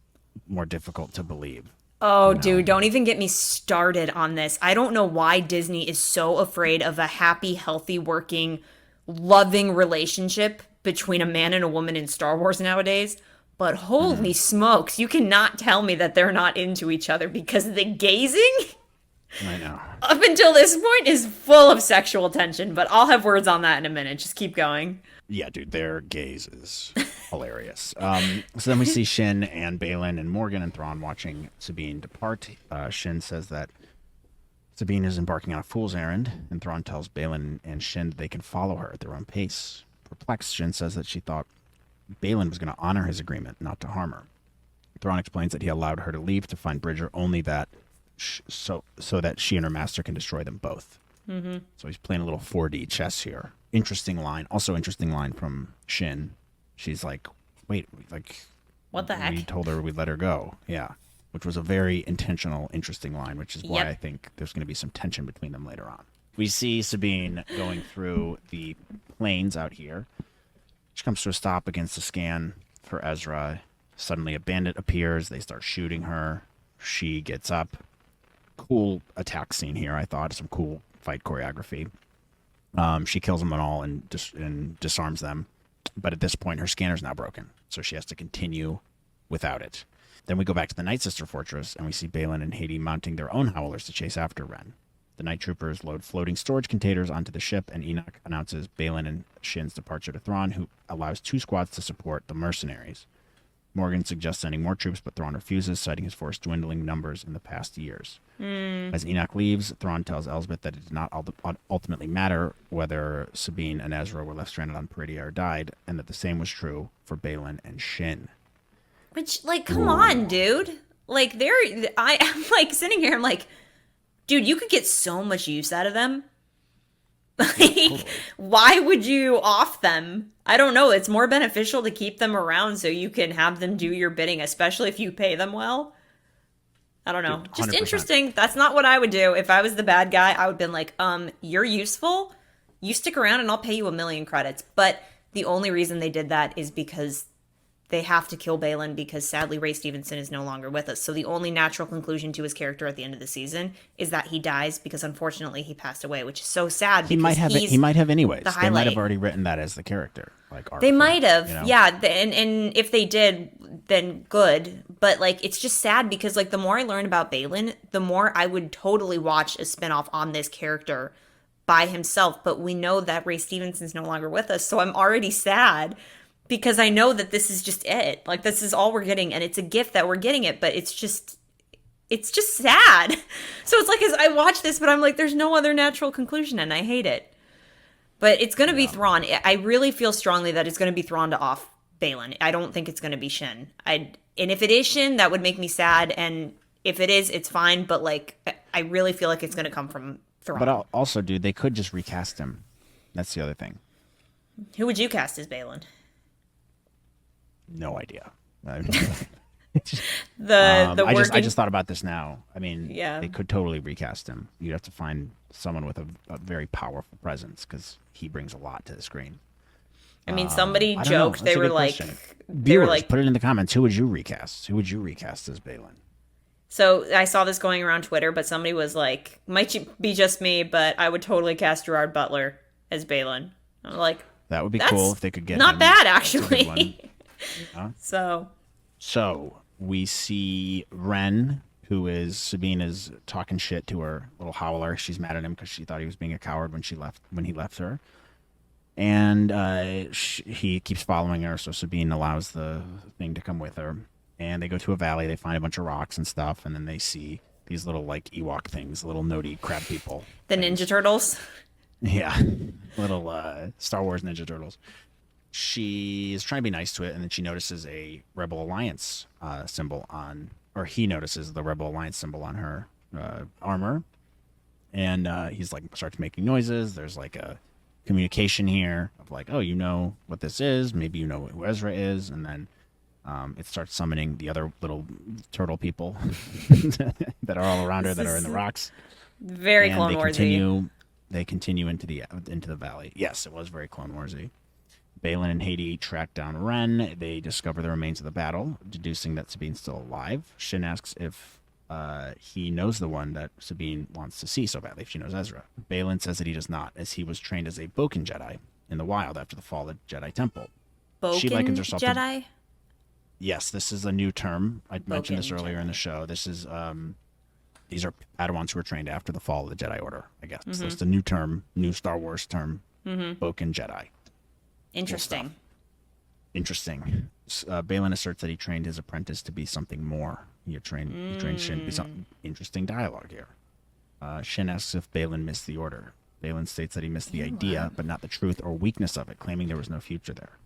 more difficult to believe. Oh, dude, don't even get me started on this. I don't know why Disney is so afraid of a happy, healthy, working, loving relationship between a man and a woman in Star Wars nowadays. But holy smokes, you cannot tell me that they're not into each other, because the gazing I know. up until this point is full of sexual tension. But I'll have words on that in a minute. Just keep going. Yeah, dude, their gaze is hilarious. So then we see Shin and Balin and Morgan and Thrawn watching Sabine depart. Shin says that Sabine is embarking on a fool's errand, and Thrawn tells Balin and Shin that they can follow her at their own pace. Perplexed, Shin says that she thought Balin was going to honor his agreement, not to harm her. Thrawn explains that he allowed her to leave to find Bridger only that so that she and her master can destroy them both. So he's playing a little 4D chess here. Interesting line. Also interesting line from Shin. She's like, wait, like, What the heck? we told her we'd let her go. Yeah. Which was a very intentional, interesting line, which is why I think there's going to be some tension between them later on. We see Sabine going through the plains out here. She comes to a stop against the scan for Ezra. Suddenly a bandit appears. They start shooting her. She gets up. Cool attack scene here, I thought. Some cool fight choreography. She kills them all and disarms them. But at this point, her scanner's now broken, so she has to continue without it. Then we go back to the Night Sister Fortress, and we see Balin and Hades mounting their own howlers to chase after Ren. The Night Troopers load floating storage containers onto the ship, and Enoch announces Balin and Shin's departure to Thrawn, who allows 2 squads to support the mercenaries. Morgan suggests sending more troops, but Thrawn refuses, citing his force dwindling numbers in the past years. As Enoch leaves, Thrawn tells Elsbeth that it did not ultimately matter whether Sabine and Ezra were left stranded on Peridea or died, and that the same was true for Balin and Shin. Which, like, come on, dude. Like, I'm like sitting here, I'm like, dude, you could get so much use out of them. Yeah, Like, totally. why would you off them? I don't know. It's more beneficial to keep them around so you can have them do your bidding, especially if you pay them well. I don't know. Dude, Just 100%. interesting. That's not what I would do. If I was the bad guy, I would have been like, you're useful. You stick around and I'll pay you 1,000,000 credits. But the only reason they did that is because they have to kill Balin because sadly Ray Stevenson is no longer with us. So the only natural conclusion to his character at the end of the season is that he dies because unfortunately he passed away, which is so sad because He might have anyways. the They might have highlight. already written that as the character, like arc They for him, might have, you know? yeah. And if they did, then good. But like, it's just sad because like the more I learn about Balin, the more I would totally watch a spinoff on this character by himself. But we know that Ray Stevenson's no longer with us, so I'm already sad because I know that this is just it. Like this is all we're getting, and it's a gift that we're getting it. But it's just sad. So it's like as I watch this, but I'm like, there's no other natural conclusion, and I hate it. But it's going to be Thrawn. I really feel strongly that it's going to be Thrawn to off Balin. I don't think it's going to be Shin. And if it is Shin, that would make me sad. And if it is, it's fine. But like, I really feel like it's going to come from Thrawn. But also, dude, they could just recast him. That's the other thing. Who would you cast as Balin? No idea. The I working. just thought about this now. I mean, Yeah. they could totally recast him. You'd have to find someone with a very powerful presence because he brings a lot to the screen. I mean, somebody I don't know. joked. That's They a were good like, question. they were Viewers, like. put it in the comments. Who would you recast? Who would you recast as Balin? So I saw this going around Twitter, but somebody was like, might be just me, but I would totally cast Gerard Butler as Balin. I'm like, That would be that's cool if they could get not him. bad That's a good one. actually. So So we see Ren, who is Sabine, is talking shit to her little howler. She's mad at him because she thought he was being a coward when he left her, and he keeps following her. So Sabine allows the thing to come with her, and they go to a valley. They find a bunch of rocks and stuff, and then they see these little like Ewok things, little noti crab people. the Ninja Turtles. Yeah, little Star Wars Ninja Turtles. She is trying to be nice to it, and then she notices a Rebel Alliance symbol on, or he notices the Rebel Alliance symbol on her armor, and he's like starts making noises. There's like a communication here of like, oh, you know what this is, maybe you know who Ezra is, and then it starts summoning the other little turtle people that are all around her that are in the rocks. Very And Clone Warsy. They continue into the valley. Yes, it was very Clone Warsy. Balin and Haiti track down Ren. They discover the remains of the battle, deducing that Sabine's still alive. Shin asks if he knows the one that Sabine wants to see so badly, if she knows Ezra. Balin says that he does not, as he was trained as a Boken Jedi in the wild after the fall of the Jedi Temple. She likens Boken herself Jedi? to... Yes, this is a new term. I mentioned this Boken earlier in Jedi. the show. This is... these are Padawans who were trained after the fall of the Jedi Order, I guess. So it's a new term, new Star Wars term, Boken Jedi. Interesting. Interesting. Balin asserts that he trained his apprentice to be something more. He trained Shin to be something. Interesting dialogue here. Shin asks if Balin missed the order. Balin states that he missed the idea, but not the truth or weakness of it, claiming there was no future there.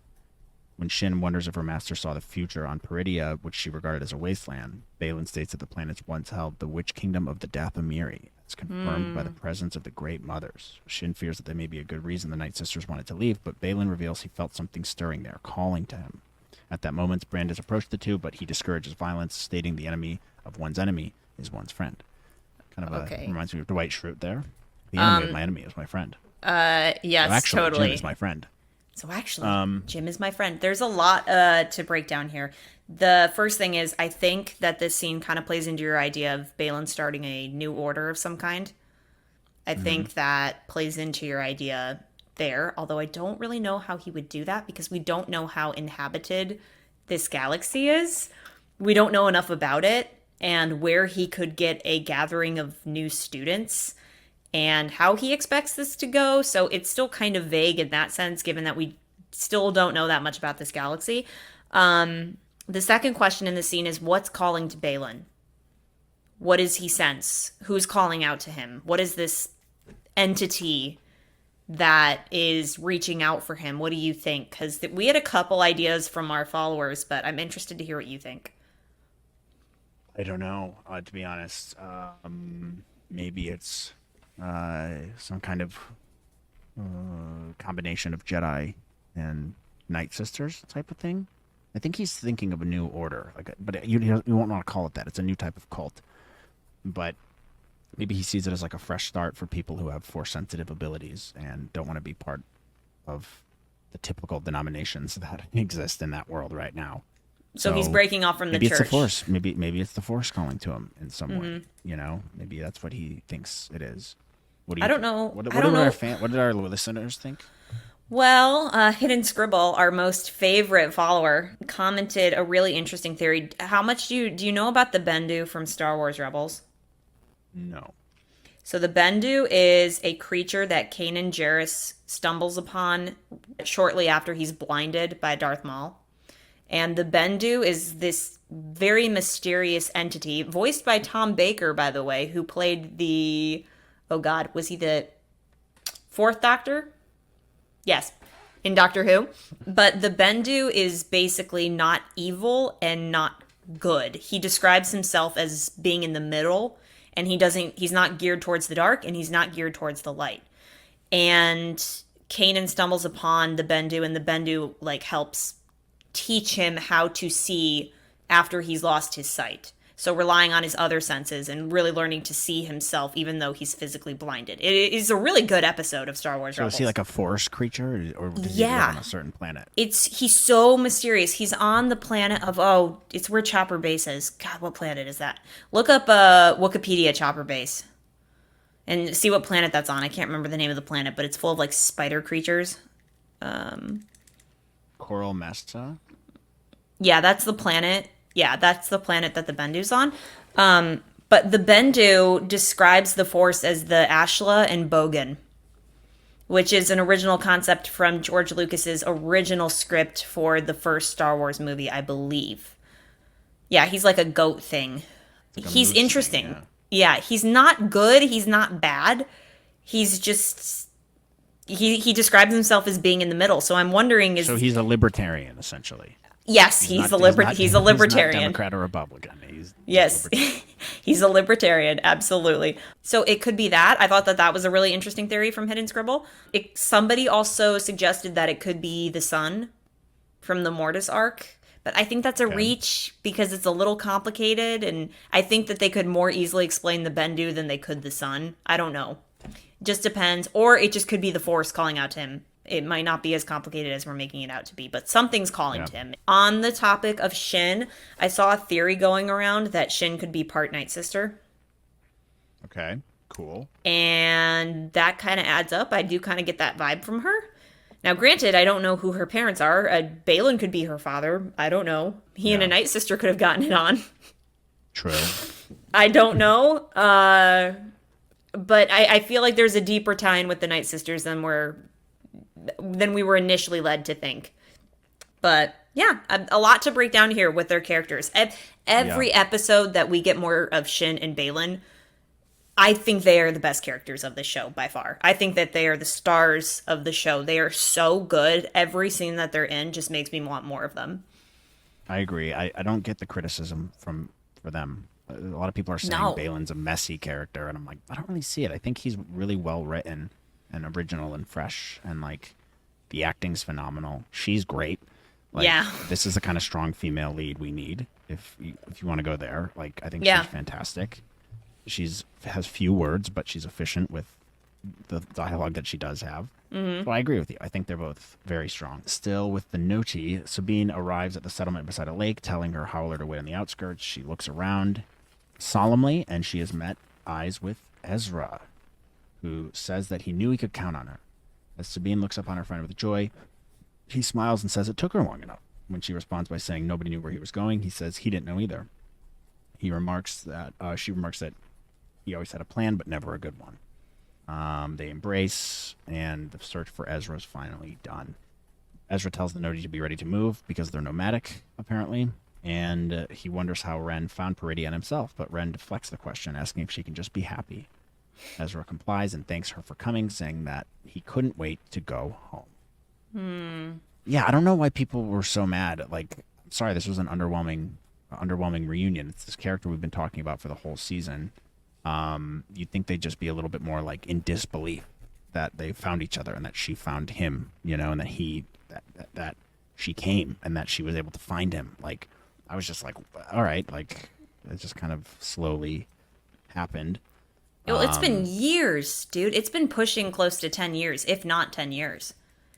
When Shin wonders if her master saw the future on Peridea, which she regarded as a wasteland, Balin states that the planets once held the witch kingdom of the Dathomiri. It's confirmed by the presence of the Great Mothers. Shin fears that there may be a good reason the Night Sisters wanted to leave, but Balin reveals he felt something stirring there, calling to him. At that moment, Brandis approached the two, but he discourages violence, stating the enemy of one's enemy is one's friend. Kind of reminds me of Dwight Schrute there. The enemy of my enemy is my friend. Yes, So actually, totally. Jim is my friend. So actually, Jim is my friend. There's a lot to break down here. The first thing is, I think that this scene kind of plays into your idea of Balin starting a new order of some kind. I think that plays into your idea there, although I don't really know how he would do that because we don't know how inhabited this galaxy is. We don't know enough about it and where he could get a gathering of new students and how he expects this to go. So it's still kind of vague in that sense, given that we still don't know that much about this galaxy. The second question in the scene is, what's calling to Balin? What does he sense? Who's calling out to him? What is this entity that is reaching out for him. What do you think? Because we had a couple ideas from our followers, but I'm interested to hear what you think. I don't know, to be honest. Maybe it's some kind of combination of Jedi and Night Sisters type of thing. I think he's thinking of a new order, but you won't want to call it that. It's a new type of cult. But maybe he sees it as like a fresh start for people who have force sensitive abilities and don't want to be part of the typical denominations that exist in that world right now. So he's breaking off from the maybe church. It's the force. Maybe it's the force calling to him in some way. Maybe that's what he thinks it is. What do you I don't think? know. What I don't know. What did our listeners think? Well, Hidden Scribble, our most favorite follower, commented a really interesting theory. How much do you know about the Bendu from Star Wars Rebels? No. So the Bendu is a creature that Kanan Jarrus stumbles upon shortly after he's blinded by Darth Maul. And the Bendu is this very mysterious entity, voiced by Tom Baker, by the way, who played the... Oh God, was he the fourth Doctor? Yes, in Doctor Who. But the Bendu is basically not evil and not good. He describes himself as being in the middle, and he's not geared towards the dark, and he's not geared towards the light. And Kanan stumbles upon the Bendu, and the Bendu helps teach him how to see after he's lost his sight. So relying on his other senses and really learning to see himself even though he's physically blinded. It is a really good episode of Star Wars Rebels. So is he like a forest creature, or does he live on a certain planet? He's so mysterious. He's on the planet of, it's where Chopper Base is. God, what planet is that? Look up Wikipedia Chopper Base and see what planet that's on. I can't remember the name of the planet, but it's full of spider creatures. Coral Mesa? Yeah, that's the planet. Yeah, that's the planet that the Bendu's on. But the Bendu describes the Force as the Ashla and Bogan, which is an original concept from George Lucas's original script for the first Star Wars movie, I believe. Yeah, he's like a goat thing. He's interesting. Thing, yeah, he's not good. He's not bad. He's just... He describes himself as being in the middle. So I'm wondering... So he's a libertarian, essentially. Yes, he's a libertarian. He's not Democrat or Republican. Yes, he's a libertarian, absolutely. So it could be that. I thought that was a really interesting theory from Hidden Scribble. Somebody also suggested that it could be the sun from the Mortis arc. But I think that's a reach because it's a little complicated. And I think that they could more easily explain the Bendu than they could the sun. I don't know. Just depends. Or it just could be the Force calling out to him. It might not be as complicated as we're making it out to be, but something's calling to him. On the topic of Shin, I saw a theory going around that Shin could be part Night Sister. Okay, cool. And that kind of adds up. I do kind of get that vibe from her. Now, granted, I don't know who her parents are. Balin could be her father. I don't know. He and a Night Sister could have gotten it on. True. I don't know. But I feel like there's a deeper tie-in with the Night Sisters than we were initially led to think. But yeah, a lot to break down here with their characters. Every episode that we get more of Shin and Balin, I think they are the best characters of the show by far. I think that they are the stars of the show. They are so good. Every scene that they're in just makes me want more of them. I agree. I don't get the criticism for them. A lot of people are saying Balin's a messy character, and I'm like, I don't really see it. I think he's really well written and original and fresh, and the acting's phenomenal. She's great. This is the kind of strong female lead we need if you want to go there. I think she's fantastic. Has few words, but she's efficient with the dialogue that she does have. Mm-hmm. So I agree with you. I think they're both very strong. Still with the Noti, Sabine arrives at the settlement beside a lake, telling her howler to wait on the outskirts. She looks around solemnly, and she has met eyes with Ezra, who says that he knew he could count on her. As Sabine looks up on her friend with joy, he smiles and says it took her long enough. When she responds by saying nobody knew where he was going, he says he didn't know either. She remarks that he always had a plan, but never a good one. They embrace, and the search for Ezra is finally done. Ezra tells the Noti to be ready to move because they're nomadic, apparently, and he wonders how Ren found Peridea and himself, but Ren deflects the question, asking if she can just be happy. Ezra complies and thanks her for coming, saying that he couldn't wait to go home. Yeah, I don't know why people were so mad. Like, sorry, this was an underwhelming reunion. It's this character we've been talking about for the whole season. You'd think they'd just be a little bit more like in disbelief that they found each other and that she found him, and that she came and that she was able to find him. Like, I was just like, all right, like it just kind of slowly happened. Well, it's been years, dude. It's been pushing close to 10 years, if not 10 years.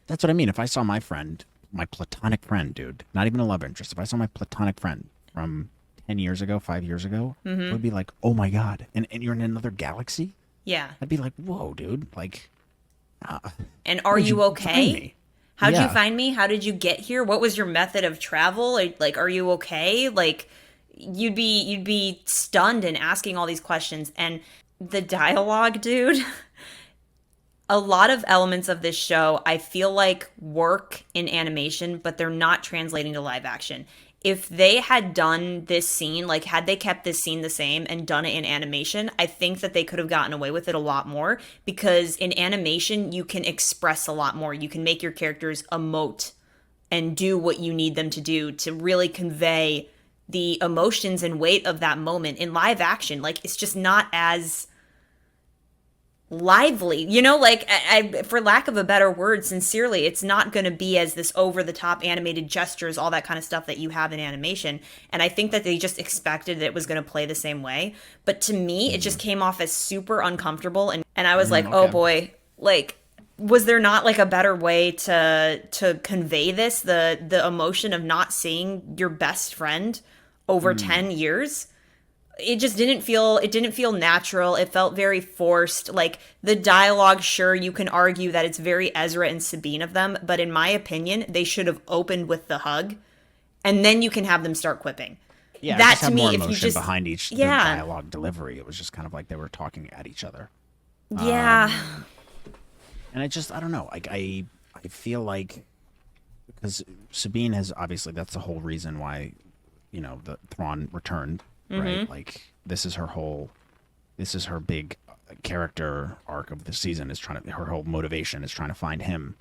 That's what I mean. If I saw my friend, my platonic friend, dude, not even a love interest, if I saw my platonic friend from 10 years ago, 5 years ago, I would be like, oh my God. And you're in another galaxy? Yeah. I'd be like, whoa, dude. Like, and are you okay? How'd Yeah. you find me? How did you get here? What was your method of travel? Like, are you okay? Like, you'd be stunned and asking all these questions. And the dialogue, dude, a lot of elements of this show I feel like work in animation, but they're not translating to live action. If they had done this scene, like had they kept this scene the same and done it in animation, I think that they could have gotten away with it a lot more, because in animation you can express a lot more. You can make your characters emote and do what you need them to do to really convey the emotions and weight of that moment. In live action, like, it's just not as lively, like, I for lack of a better word, sincerely, it's not going to be as this over the top animated gestures, all that kind of stuff that you have in animation. And I think that they just expected that it was going to play the same way, but to me it just came off as super uncomfortable, and I was like, okay. oh boy, like, was there not like a better way to convey this, the emotion of not seeing your best friend over 10 years? It just didn't feel natural. It felt very forced. Like, the dialogue, sure, you can argue that it's very Ezra and Sabine of them, but in my opinion, they should have opened with the hug, and then you can have them start quipping. Yeah, That just to have me, more if you emotion just behind each the yeah, dialogue delivery. It was just kind of like they were talking at each other. yeah, And I don't know. Like, I feel like, because Sabine has, obviously, that's the whole reason why, the Thrawn returned, right? Like, this is her big character arc of the season, is her whole motivation is trying to find him.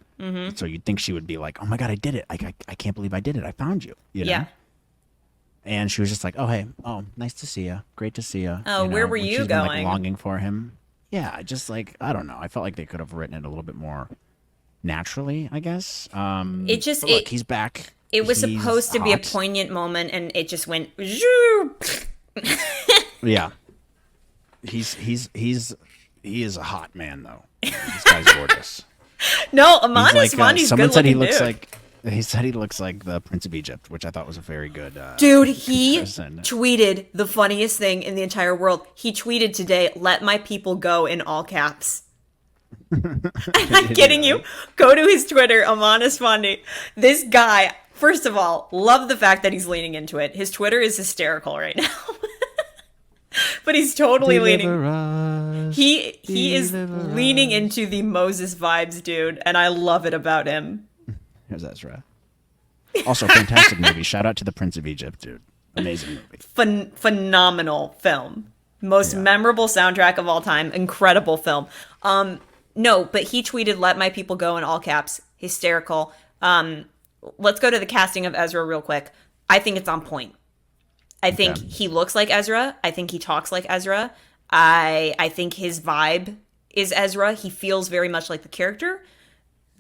So you'd think she would be like, oh my God, I did it. I can't believe I did it. I found you, yeah. And she was just like, oh, hey, oh, nice to see you. Great to see you. Oh, where were when you she's been, like, going? longing for him. Yeah, just like, I don't know. I felt like they could have written it a little bit more naturally, I guess. It just but look, he's back. it was He's supposed to be a hot. poignant moment, and it just went zhoo. Yeah. He is a hot man, though. This guy's gorgeous. No, He's Amani's someone said he good-looking looks dude. like he said he looks like the Prince of Egypt, which I thought was a very good Dude, he comparison. tweeted the funniest thing in the entire world. He tweeted today, "Let my people go," in all caps. I'm not kidding you. Go to his Twitter, Amanis Fondi. This guy, first of all, love the fact that he's leaning into it. His Twitter is hysterical right now. But he's totally leaning. He is leaning into the Moses vibes, dude, and I love it about him. Here's Ezra. Also, fantastic movie. Shout out to the Prince of Egypt, dude. Amazing movie. Phenomenal film. Most memorable soundtrack of all time. Incredible film. No, but he tweeted, "Let my people go," in all caps. Hysterical. Let's go to the casting of Ezra real quick. I think it's on point. I think he looks like Ezra. I think he talks like Ezra. I think his vibe is Ezra. He feels very much like the character.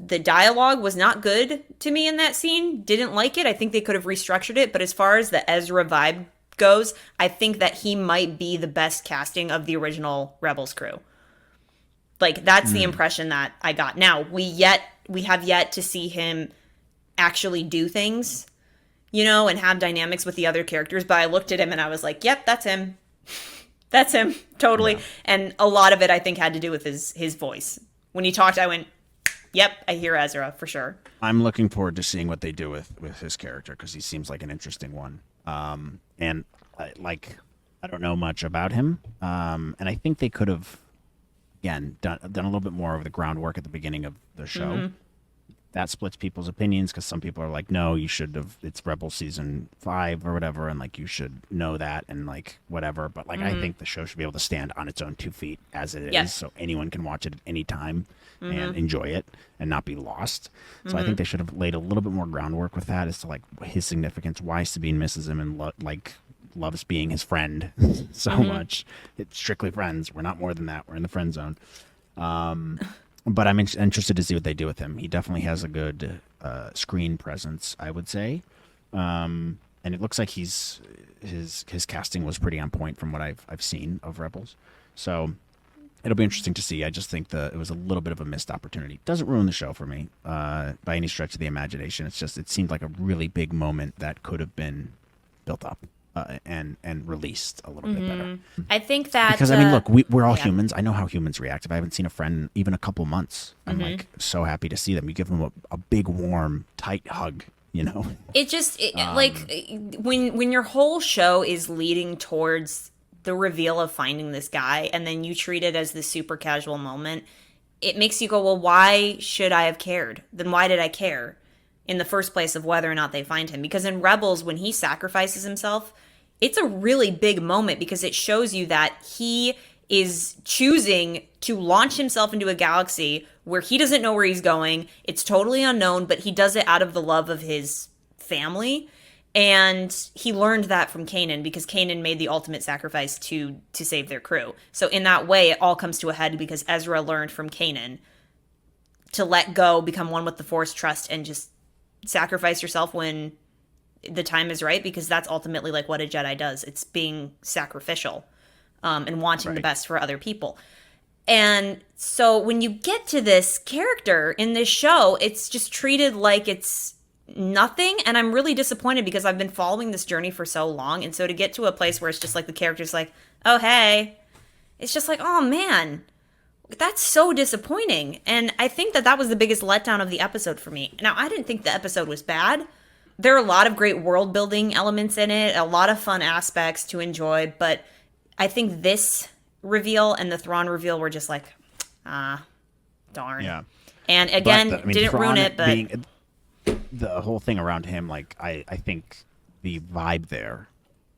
The dialogue was not good to me in that scene. Didn't like it. I think they could have restructured it. But as far as the Ezra vibe goes, I think that he might be the best casting of the original Rebels crew. Like, that's the impression that I got. Now, we have yet to see him actually do things, and have dynamics with the other characters. But I looked at him and I was like, yep, that's him. That's him. Totally. Yeah. And a lot of it, I think, had to do with his voice. When he talked, I went, yep, I hear Ezra for sure. I'm looking forward to seeing what they do with his character, because he seems like an interesting one. And I don't know much about him. And I think they could have, again, done a little bit more of the groundwork at the beginning of the show. that splits people's opinions because some people are like, no, you should have, it's Rebel season 5 or whatever, and like you should know that and like whatever. But like I think the show should be able to stand on its own 2 feet as it Yep. is, so anyone can watch it at any time and enjoy it and not be lost. So I think they should have laid a little bit more groundwork with that as to like his significance, why Sabine misses him and like loves being his friend so much. It's strictly friends. We're not more than that. We're in the friend zone. But I'm interested to see what they do with him. He definitely has a good screen presence, I would say, and it looks like his casting was pretty on point from what I've seen of Rebels. So it'll be interesting to see. I just think it was a little bit of a missed opportunity. Doesn't ruin the show for me by any stretch of the imagination. It's just it seemed like a really big moment that could have been built up. And released a little bit better. I think that Because I mean, look, we're all yeah. humans. I know how humans react. If I haven't seen a friend in even a couple months, I'm like so happy to see them. You give them a big, warm, tight hug. You know, It just like when your whole show is leading towards the reveal of finding this guy, and then you treat it as this super casual moment, it makes you go, well, why should I have cared? Then why did I care in the first place of whether or not they find him? Because in Rebels, when he sacrifices himself, it's a really big moment because it shows you that he is choosing to launch himself into a galaxy where he doesn't know where he's going. It's totally unknown, but he does it out of the love of his family. And he learned that from Kanan because Kanan made the ultimate sacrifice to save their crew. So in that way, it all comes to a head because Ezra learned from Kanan to let go, become one with the Force, trust, and just sacrifice yourself when the time is right, because that's ultimately like what a Jedi does. It's being sacrificial and wanting the best for other people. And so when you get to this character in this show, it's just treated like it's nothing. And I'm really disappointed because I've been following this journey for so long. And so to get to a place where it's just like the character's like, oh, hey, it's just like, oh, man, that's so disappointing. And I think that was the biggest letdown of the episode for me. Now, I didn't think the episode was bad. There are a lot of great world building elements in it, a lot of fun aspects to enjoy, but I think this reveal and the Thrawn reveal were just like, darn. yeah. And again, didn't Thrawn ruin it, but being, the whole thing around him, like I think the vibe there,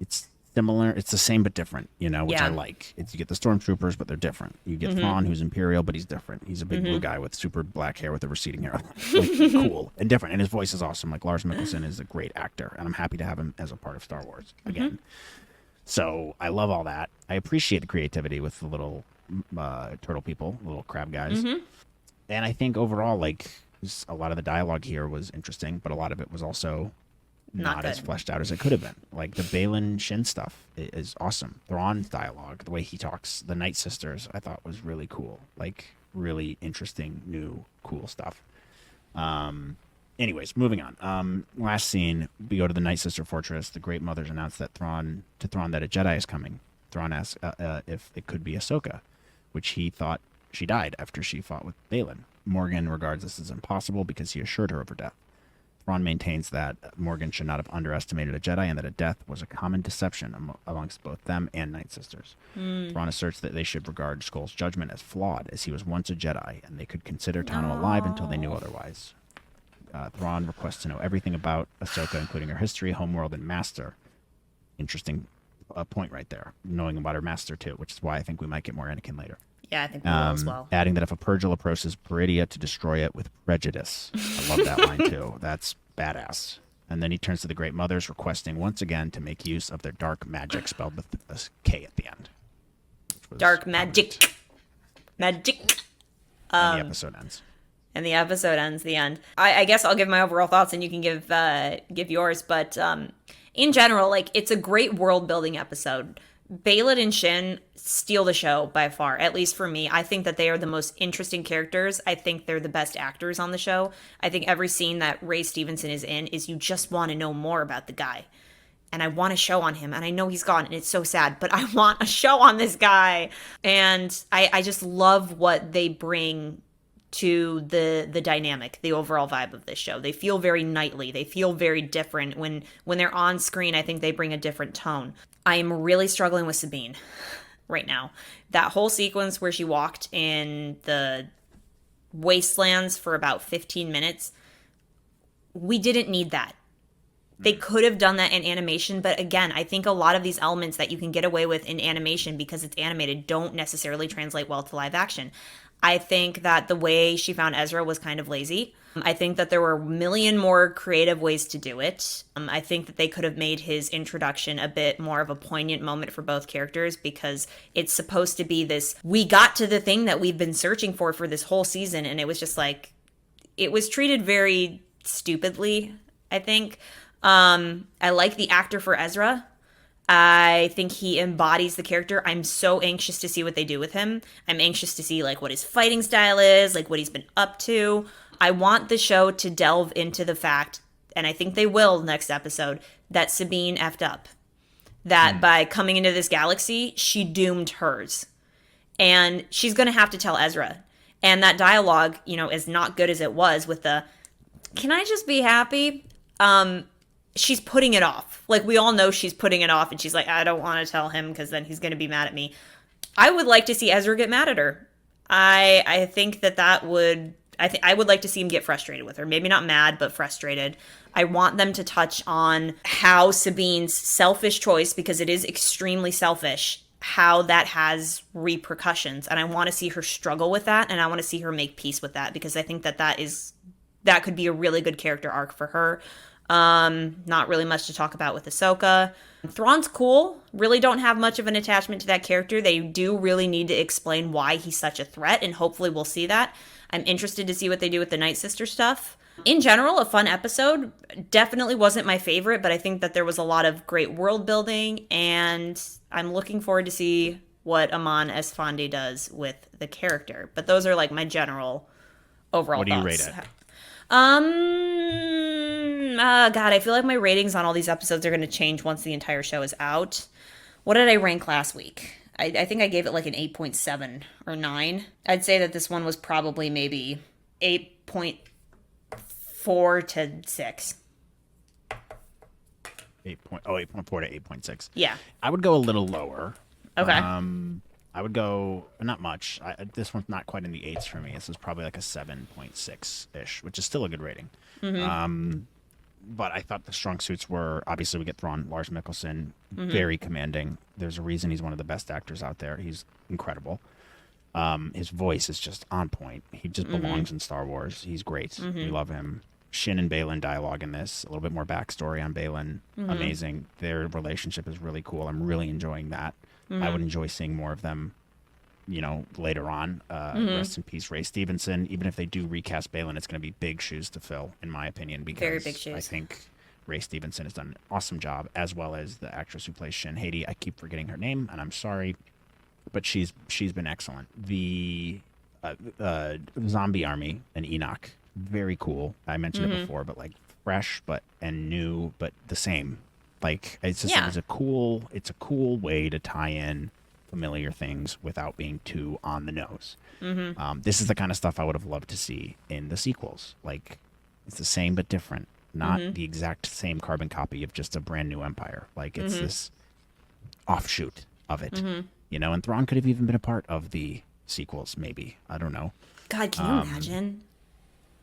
it's similar. It's the same but different, which Yeah. I like. You get the stormtroopers, but they're different. You get Thrawn, who's Imperial, but he's different. He's a big blue guy with super black hair with a receding hairline. Like, cool and different. And his voice is awesome. Like Lars Mikkelsen is a great actor, and I'm happy to have him as a part of Star Wars again. So I love all that. I appreciate the creativity with the little turtle people, little crab guys. And I think overall, like, a lot of the dialogue here was interesting, but a lot of it was also not as fleshed out as it could have been. Like the Balin Shin stuff is awesome. Thrawn's dialogue, the way he talks, the Night Sisters, I thought was really cool. Like really interesting, new, cool stuff. Anyways, moving on. Last scene, we go to the Night Sister Fortress. The Great Mothers announce that Thrawn that a Jedi is coming. Thrawn asks if it could be Ahsoka, which he thought she died after she fought with Balin. Morgan regards this as impossible because he assured her of her death. Thrawn maintains that Morgan should not have underestimated a Jedi and that a death was a common deception amongst both them and Night Sisters. Thrawn asserts that they should regard Skull's judgment as flawed, as he was once a Jedi, and they could consider Tano alive until they knew otherwise. Thrawn requests to know everything about Ahsoka, including her history, homeworld, and master. Interesting point right there, knowing about her master too, which is why I think we might get more Anakin later. yeah, I think we will as well. Adding that if a Purgil approaches Peridea to destroy it with prejudice. I love that line too. That's badass. And then he turns to the Great Mothers, requesting once again to make use of their dark magic, spelled with a K at the end. Dark magic. Magic. And the episode ends. And the episode ends, the end. I guess I'll give my overall thoughts and you can give yours. But in general, like, it's a great world building episode. Balin and Shin steal the show by far, at least for me. I think that they are the most interesting characters. I think they're the best actors on the show. I think every scene that Ray Stevenson is in is you just want to know more about the guy. And I want a show on him. And I know he's gone and it's so sad, but I want a show on this guy. And I just love what they bring to the dynamic, the overall vibe of this show. They feel very knightly. They feel very different. When they're on screen, I think they bring a different tone. I am really struggling with Sabine right now. That whole sequence where she walked in the wastelands for about 15 minutes, we didn't need that. They could have done that in animation, but again, I think a lot of these elements that you can get away with in animation because it's animated don't necessarily translate well to live action. I think that the way she found Ezra was kind of lazy. I think that there were a million more creative ways to do it. I think that they could have made his introduction a bit more of a poignant moment for both characters because it's supposed to be this, we got to the thing that we've been searching for this whole season, and it was just like, it was treated very stupidly, I think. I like the actor for Ezra. I think he embodies the character. I'm so anxious to see what they do with him. I'm anxious to see like what his fighting style is, like what he's been up to. I want the show to delve into the fact, and I think they will next episode, that Sabine effed up. That by coming into this galaxy, she doomed hers. And she's going to have to tell Ezra. And that dialogue, you know, is not good as it was with the, can I just be happy? She's putting it off. Like, we all know she's putting it off, and she's like, I don't want to tell him because then he's going to be mad at me. I would like to see Ezra get mad at her. I think that would, I would like to see him get frustrated with her. Maybe not mad, but frustrated. I want them to touch on how Sabine's selfish choice, because it is extremely selfish, how that has repercussions. And I want to see her struggle with that, and I want to see her make peace with that, because I think that could be a really good character arc for her. Not really much to talk about with Ahsoka. Thrawn's cool. Really don't have much of an attachment to that character. They do really need to explain why he's such a threat, and hopefully we'll see that. I'm interested to see what they do with the Night Sister stuff. In general, a fun episode. Definitely wasn't my favorite, but I think that there was a lot of great world building, and I'm looking forward to see what Amon Esfandi does with the character. But those are like my general overall thoughts. What do you rate it? God, I feel like my ratings on all these episodes are going to change once the entire show is out. What did I rank last week? I think I gave it like an 8.7 or 9. I'd say that this one was probably maybe 8.4 to 6. 8.4 to 8.6. Yeah. I would go a little lower. Okay. I would go, not much. This one's not quite in the 8s for me. This is probably like a 7.6-ish, which is still a good rating. But I thought the strong suits were, obviously we get Thrawn, Lars Mikkelsen, very commanding. There's a reason he's one of the best actors out there. He's incredible. His voice is just on point. He just belongs in Star Wars. He's great. We love him. Shin and Baylan dialogue in this, a little bit more backstory on Baylan. Amazing. Their relationship is really cool. I'm really enjoying that. I would enjoy seeing more of them, you know, later on. Rest in peace, Ray Stevenson. Even if they do recast Baylan, it's going to be big shoes to fill, in my opinion, because very big shoes. I think Ray Stevenson has done an awesome job, as well as the actress who plays Shin Hati. I keep forgetting her name, and I'm sorry, but she's been excellent. The Zombie Army and Enoch, very cool. I mentioned it before, but like fresh, and new, but the same. Like it's just it's a cool way to tie in familiar things without being too on the nose. This is the kind of stuff I would have loved to see in the sequels. Like, it's the same but different, not the exact same carbon copy of just a brand new empire. Like, it's this offshoot of it, you know. And Thrawn could have even been a part of the sequels, maybe. I don't know. God, can you imagine?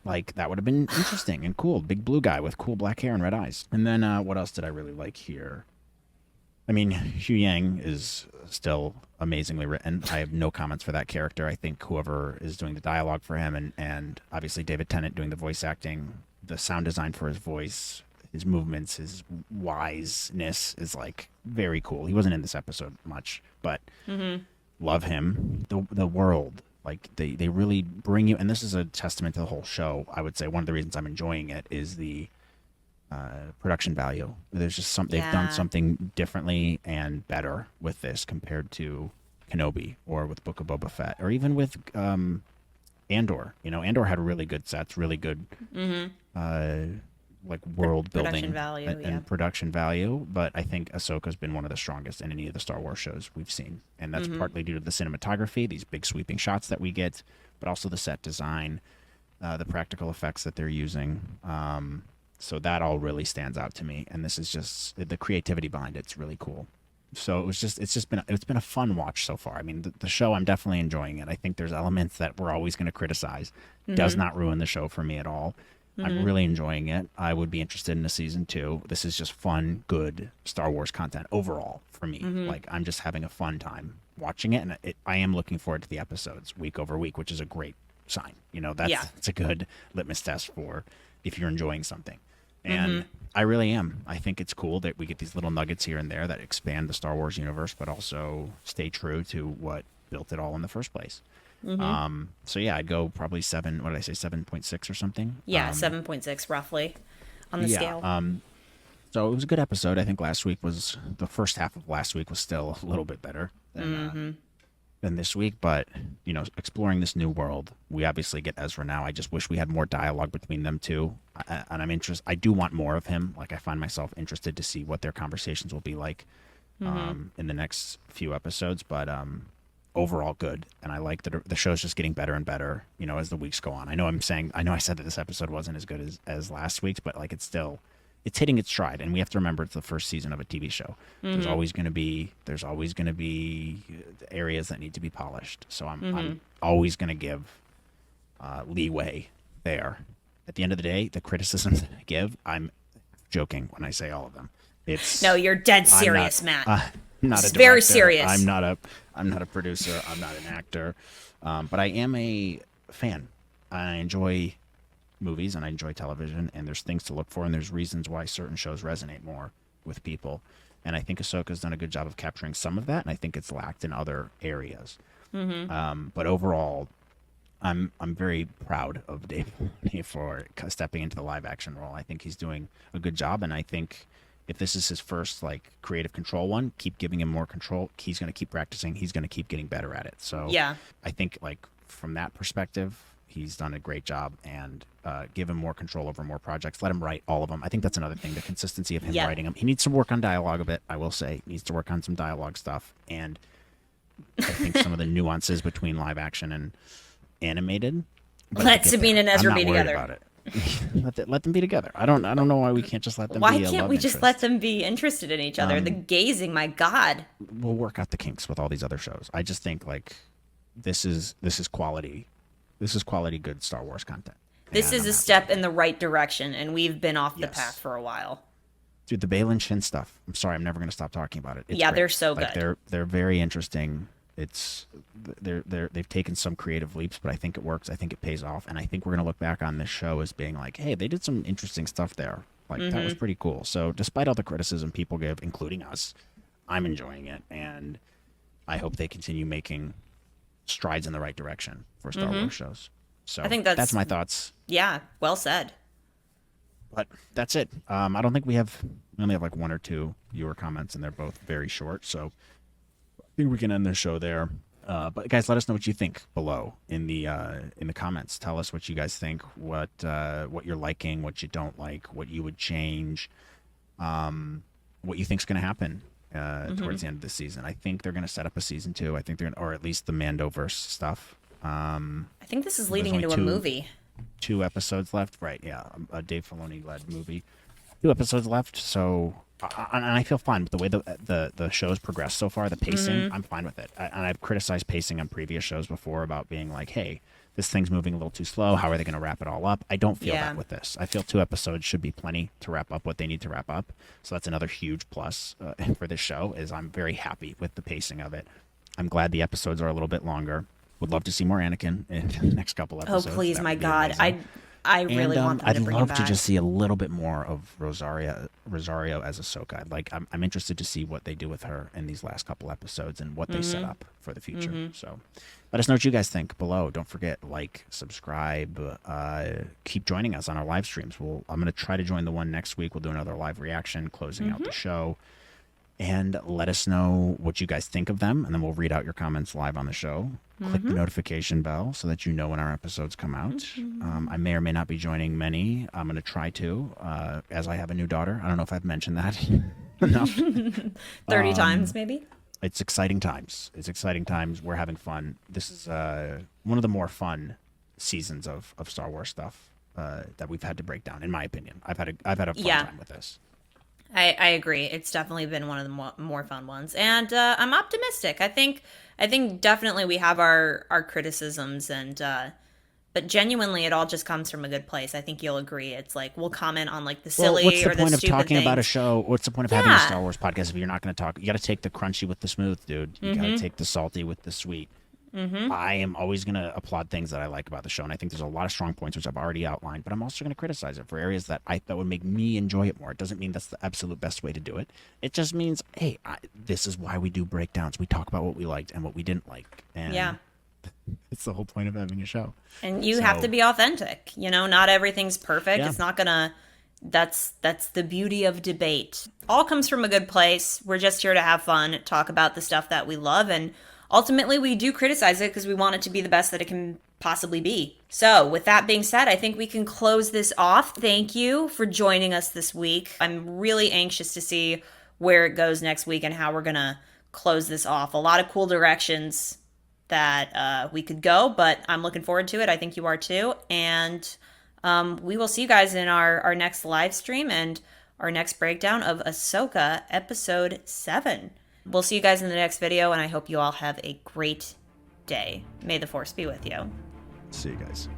Like, that would have been interesting and cool. Big blue guy with cool black hair and red eyes. And then what else did I really like here? I mean, Hu Yang is still amazingly written. I have no comments for that character. I think whoever is doing the dialogue for him, and obviously David Tennant doing the voice acting, the sound design for his voice, his movements, his wiseness is like very cool. He wasn't in this episode much, but love him. The world, like they really bring you, and this is a testament to the whole show. I would say one of the reasons I'm enjoying it is the production value. There's just they've done something differently and better with this compared to Kenobi or with Book of Boba Fett or even with Andor. You know, Andor had really good sets, really good like world building production value, and production value. But I think Ahsoka's been one of the strongest in any of the Star Wars shows we've seen, and that's partly due to the cinematography, these big sweeping shots that we get, but also the set design, the practical effects that they're using. So that all really stands out to me, and this is just the creativity behind it's really cool. So it's been a fun watch so far. I mean, the show, I'm definitely enjoying it. I think there's elements that we're always going to criticize. Does not ruin the show for me at all. I'm really enjoying it. I would be interested in a season 2. This is just fun, good Star Wars content overall for me. Like, I'm just having a fun time watching it, and I am looking forward to the episodes week over week, which is a great sign. You know, Yeah. that's a good litmus test for if you're enjoying something. And I really am. I think it's cool that we get these little nuggets here and there that expand the Star Wars universe, but also stay true to what built it all in the first place. So yeah, I'd go probably 7. What did I say? 7.6 or something. Yeah, 7.6 roughly on the scale. So it was a good episode. I think the first half of last week was still a little bit better than this week, but you know, exploring this new world, we obviously get Ezra now. I just wish we had more dialogue between them two, and I do want more of him. Like, I find myself interested to see what their conversations will be like in the next few episodes, but overall good, and I like that the show's just getting better and better, you know, as the weeks go on. I know I said that this episode wasn't as good as last week's, but like, it's hitting its stride, and we have to remember it's the first season of a TV show. There's always going to be areas that need to be polished. So I'm always going to give leeway there. At the end of the day, the criticisms that I give, I'm joking when I say all of them. No, you're dead serious, Matt. I'm not a It's director. very serious. I'm not a producer. I'm not an actor. But I am a fan. I enjoy movies and I enjoy television, and there's things to look for, and there's reasons why certain shows resonate more with people. And I think Ahsoka's done a good job of capturing some of that, and I think it's lacked in other areas. But overall, I'm very proud of Dave Filoni for stepping into the live action role. I think he's doing a good job, and I think if this is his first like creative control one, keep giving him more control. He's going to keep practicing. He's going to keep getting better at it. So Yeah. I think like from that perspective, he's done a great job, and give him more control over more projects. Let him write all of them. I think that's another thing, the consistency of him writing them. He needs to work on dialogue a bit, I will say. He needs to work on some dialogue stuff. And I think some of the nuances between live action and animated. Let Sabine and Ezra be together. About it. let them be together. I don't know why we can't just let them Why be a can't love we just interest. let them be interested in each other? The gazing, my God. We'll work out the kinks with all these other shows. I just think like this is quality. This is quality good Star Wars content. This And is I'm a happy step with it. in the right direction, and we've been off the Yes. path for a while. Dude, the Balin Shin stuff. I'm sorry, I'm never going to stop talking about it. It's Yeah, great. they're so Like, good. They're very interesting. They've taken some creative leaps, but I think it works. I think it pays off, and I think we're going to look back on this show as being like, hey, they did some interesting stuff there. Like that was pretty cool. So despite all the criticism people give, including us, I'm enjoying it, and I hope they continue making strides in the right direction for Star Wars shows. So I think that's my thoughts. Yeah, well said. But that's it. I don't think we only have like one or two viewer comments, and they're both very short. So I think we can end the show there. But guys, let us know what you think below in the comments. Tell us what you guys think, what you're liking, what you don't like, what you would change, what you think's going to happen towards the end of the season. I think they're going to set up a season 2. I think or at least the Mandoverse stuff. I think this is leading only into a two. movie. 2 episodes left, right? Yeah, a Dave Filoni led movie. 2 episodes left, so and I feel fine with the way the show's progressed so far. The pacing, I'm fine with it. And I've criticized pacing on previous shows before about being like, hey, this thing's moving a little too slow. How are they going to wrap it all up? I don't feel that with this. I feel 2 episodes should be plenty to wrap up what they need to wrap up. So that's another huge plus for this show. Is I'm very happy with the pacing of it. I'm glad the episodes are a little bit longer. Would love to see more Anakin in the next couple episodes. Oh, please, That my would be God. amazing. I really want them to bring him I'd love back. to just see a little bit more of Rosario as Ahsoka. I'm interested to see what they do with her in these last couple episodes and what they set up for the future. So let us know what you guys think below. Don't forget, like, subscribe, keep joining us on our live streams. I'm going to try to join the one next week. We'll do another live reaction, closing out the show. And let us know what you guys think of them, and then we'll read out your comments live on the show. Click the notification bell so that you know when our episodes come out. I may or may not be joining many. I'm going to try to, as I have a new daughter. I don't know if I've mentioned that enough. 30 times, maybe? It's exciting times. We're having fun. This is one of the more fun seasons of Star Wars stuff that we've had to break down, in my opinion. I've had a fun time with this. I agree. It's definitely been one of the more fun ones, and I'm optimistic. I think definitely we have our criticisms, and But genuinely, it all just comes from a good place. I think you'll agree. It's like we'll comment on like the Well, what's silly the or the point of stupid talking about a things. show? What's the point of having a Yeah. Star Wars podcast if you're not going to talk? You got to take the crunchy with the smooth, dude. You got to take the salty with the sweet. I am always going to applaud things that I like about the show, and I think there's a lot of strong points which I've already outlined. But I'm also going to criticize it for areas that would make me enjoy it more. It doesn't mean that's the absolute best way to do it. It just means, hey, this is why we do breakdowns. We talk about what we liked and what we didn't like, Yeah. and it's the whole point of having a show. And you have to So be authentic. Not everything's perfect. yeah, It's not gonna that's the beauty of debate. All comes from a good place. We're just here to have fun, talk about the stuff that we love, and ultimately we do criticize it because we want it to be the best that it can possibly be. So, with that being said, I think we can close this off. Thank you for joining us this week. I'm really anxious to see where it goes next week and how we're gonna close this off. A lot of cool directions that we could go, but I'm looking forward to it. I think you are too. And we will see you guys in our next live stream and our next breakdown of Ahsoka episode 7. We'll see you guys in the next video, and I hope you all have a great day. May the Force be with you. see you guys.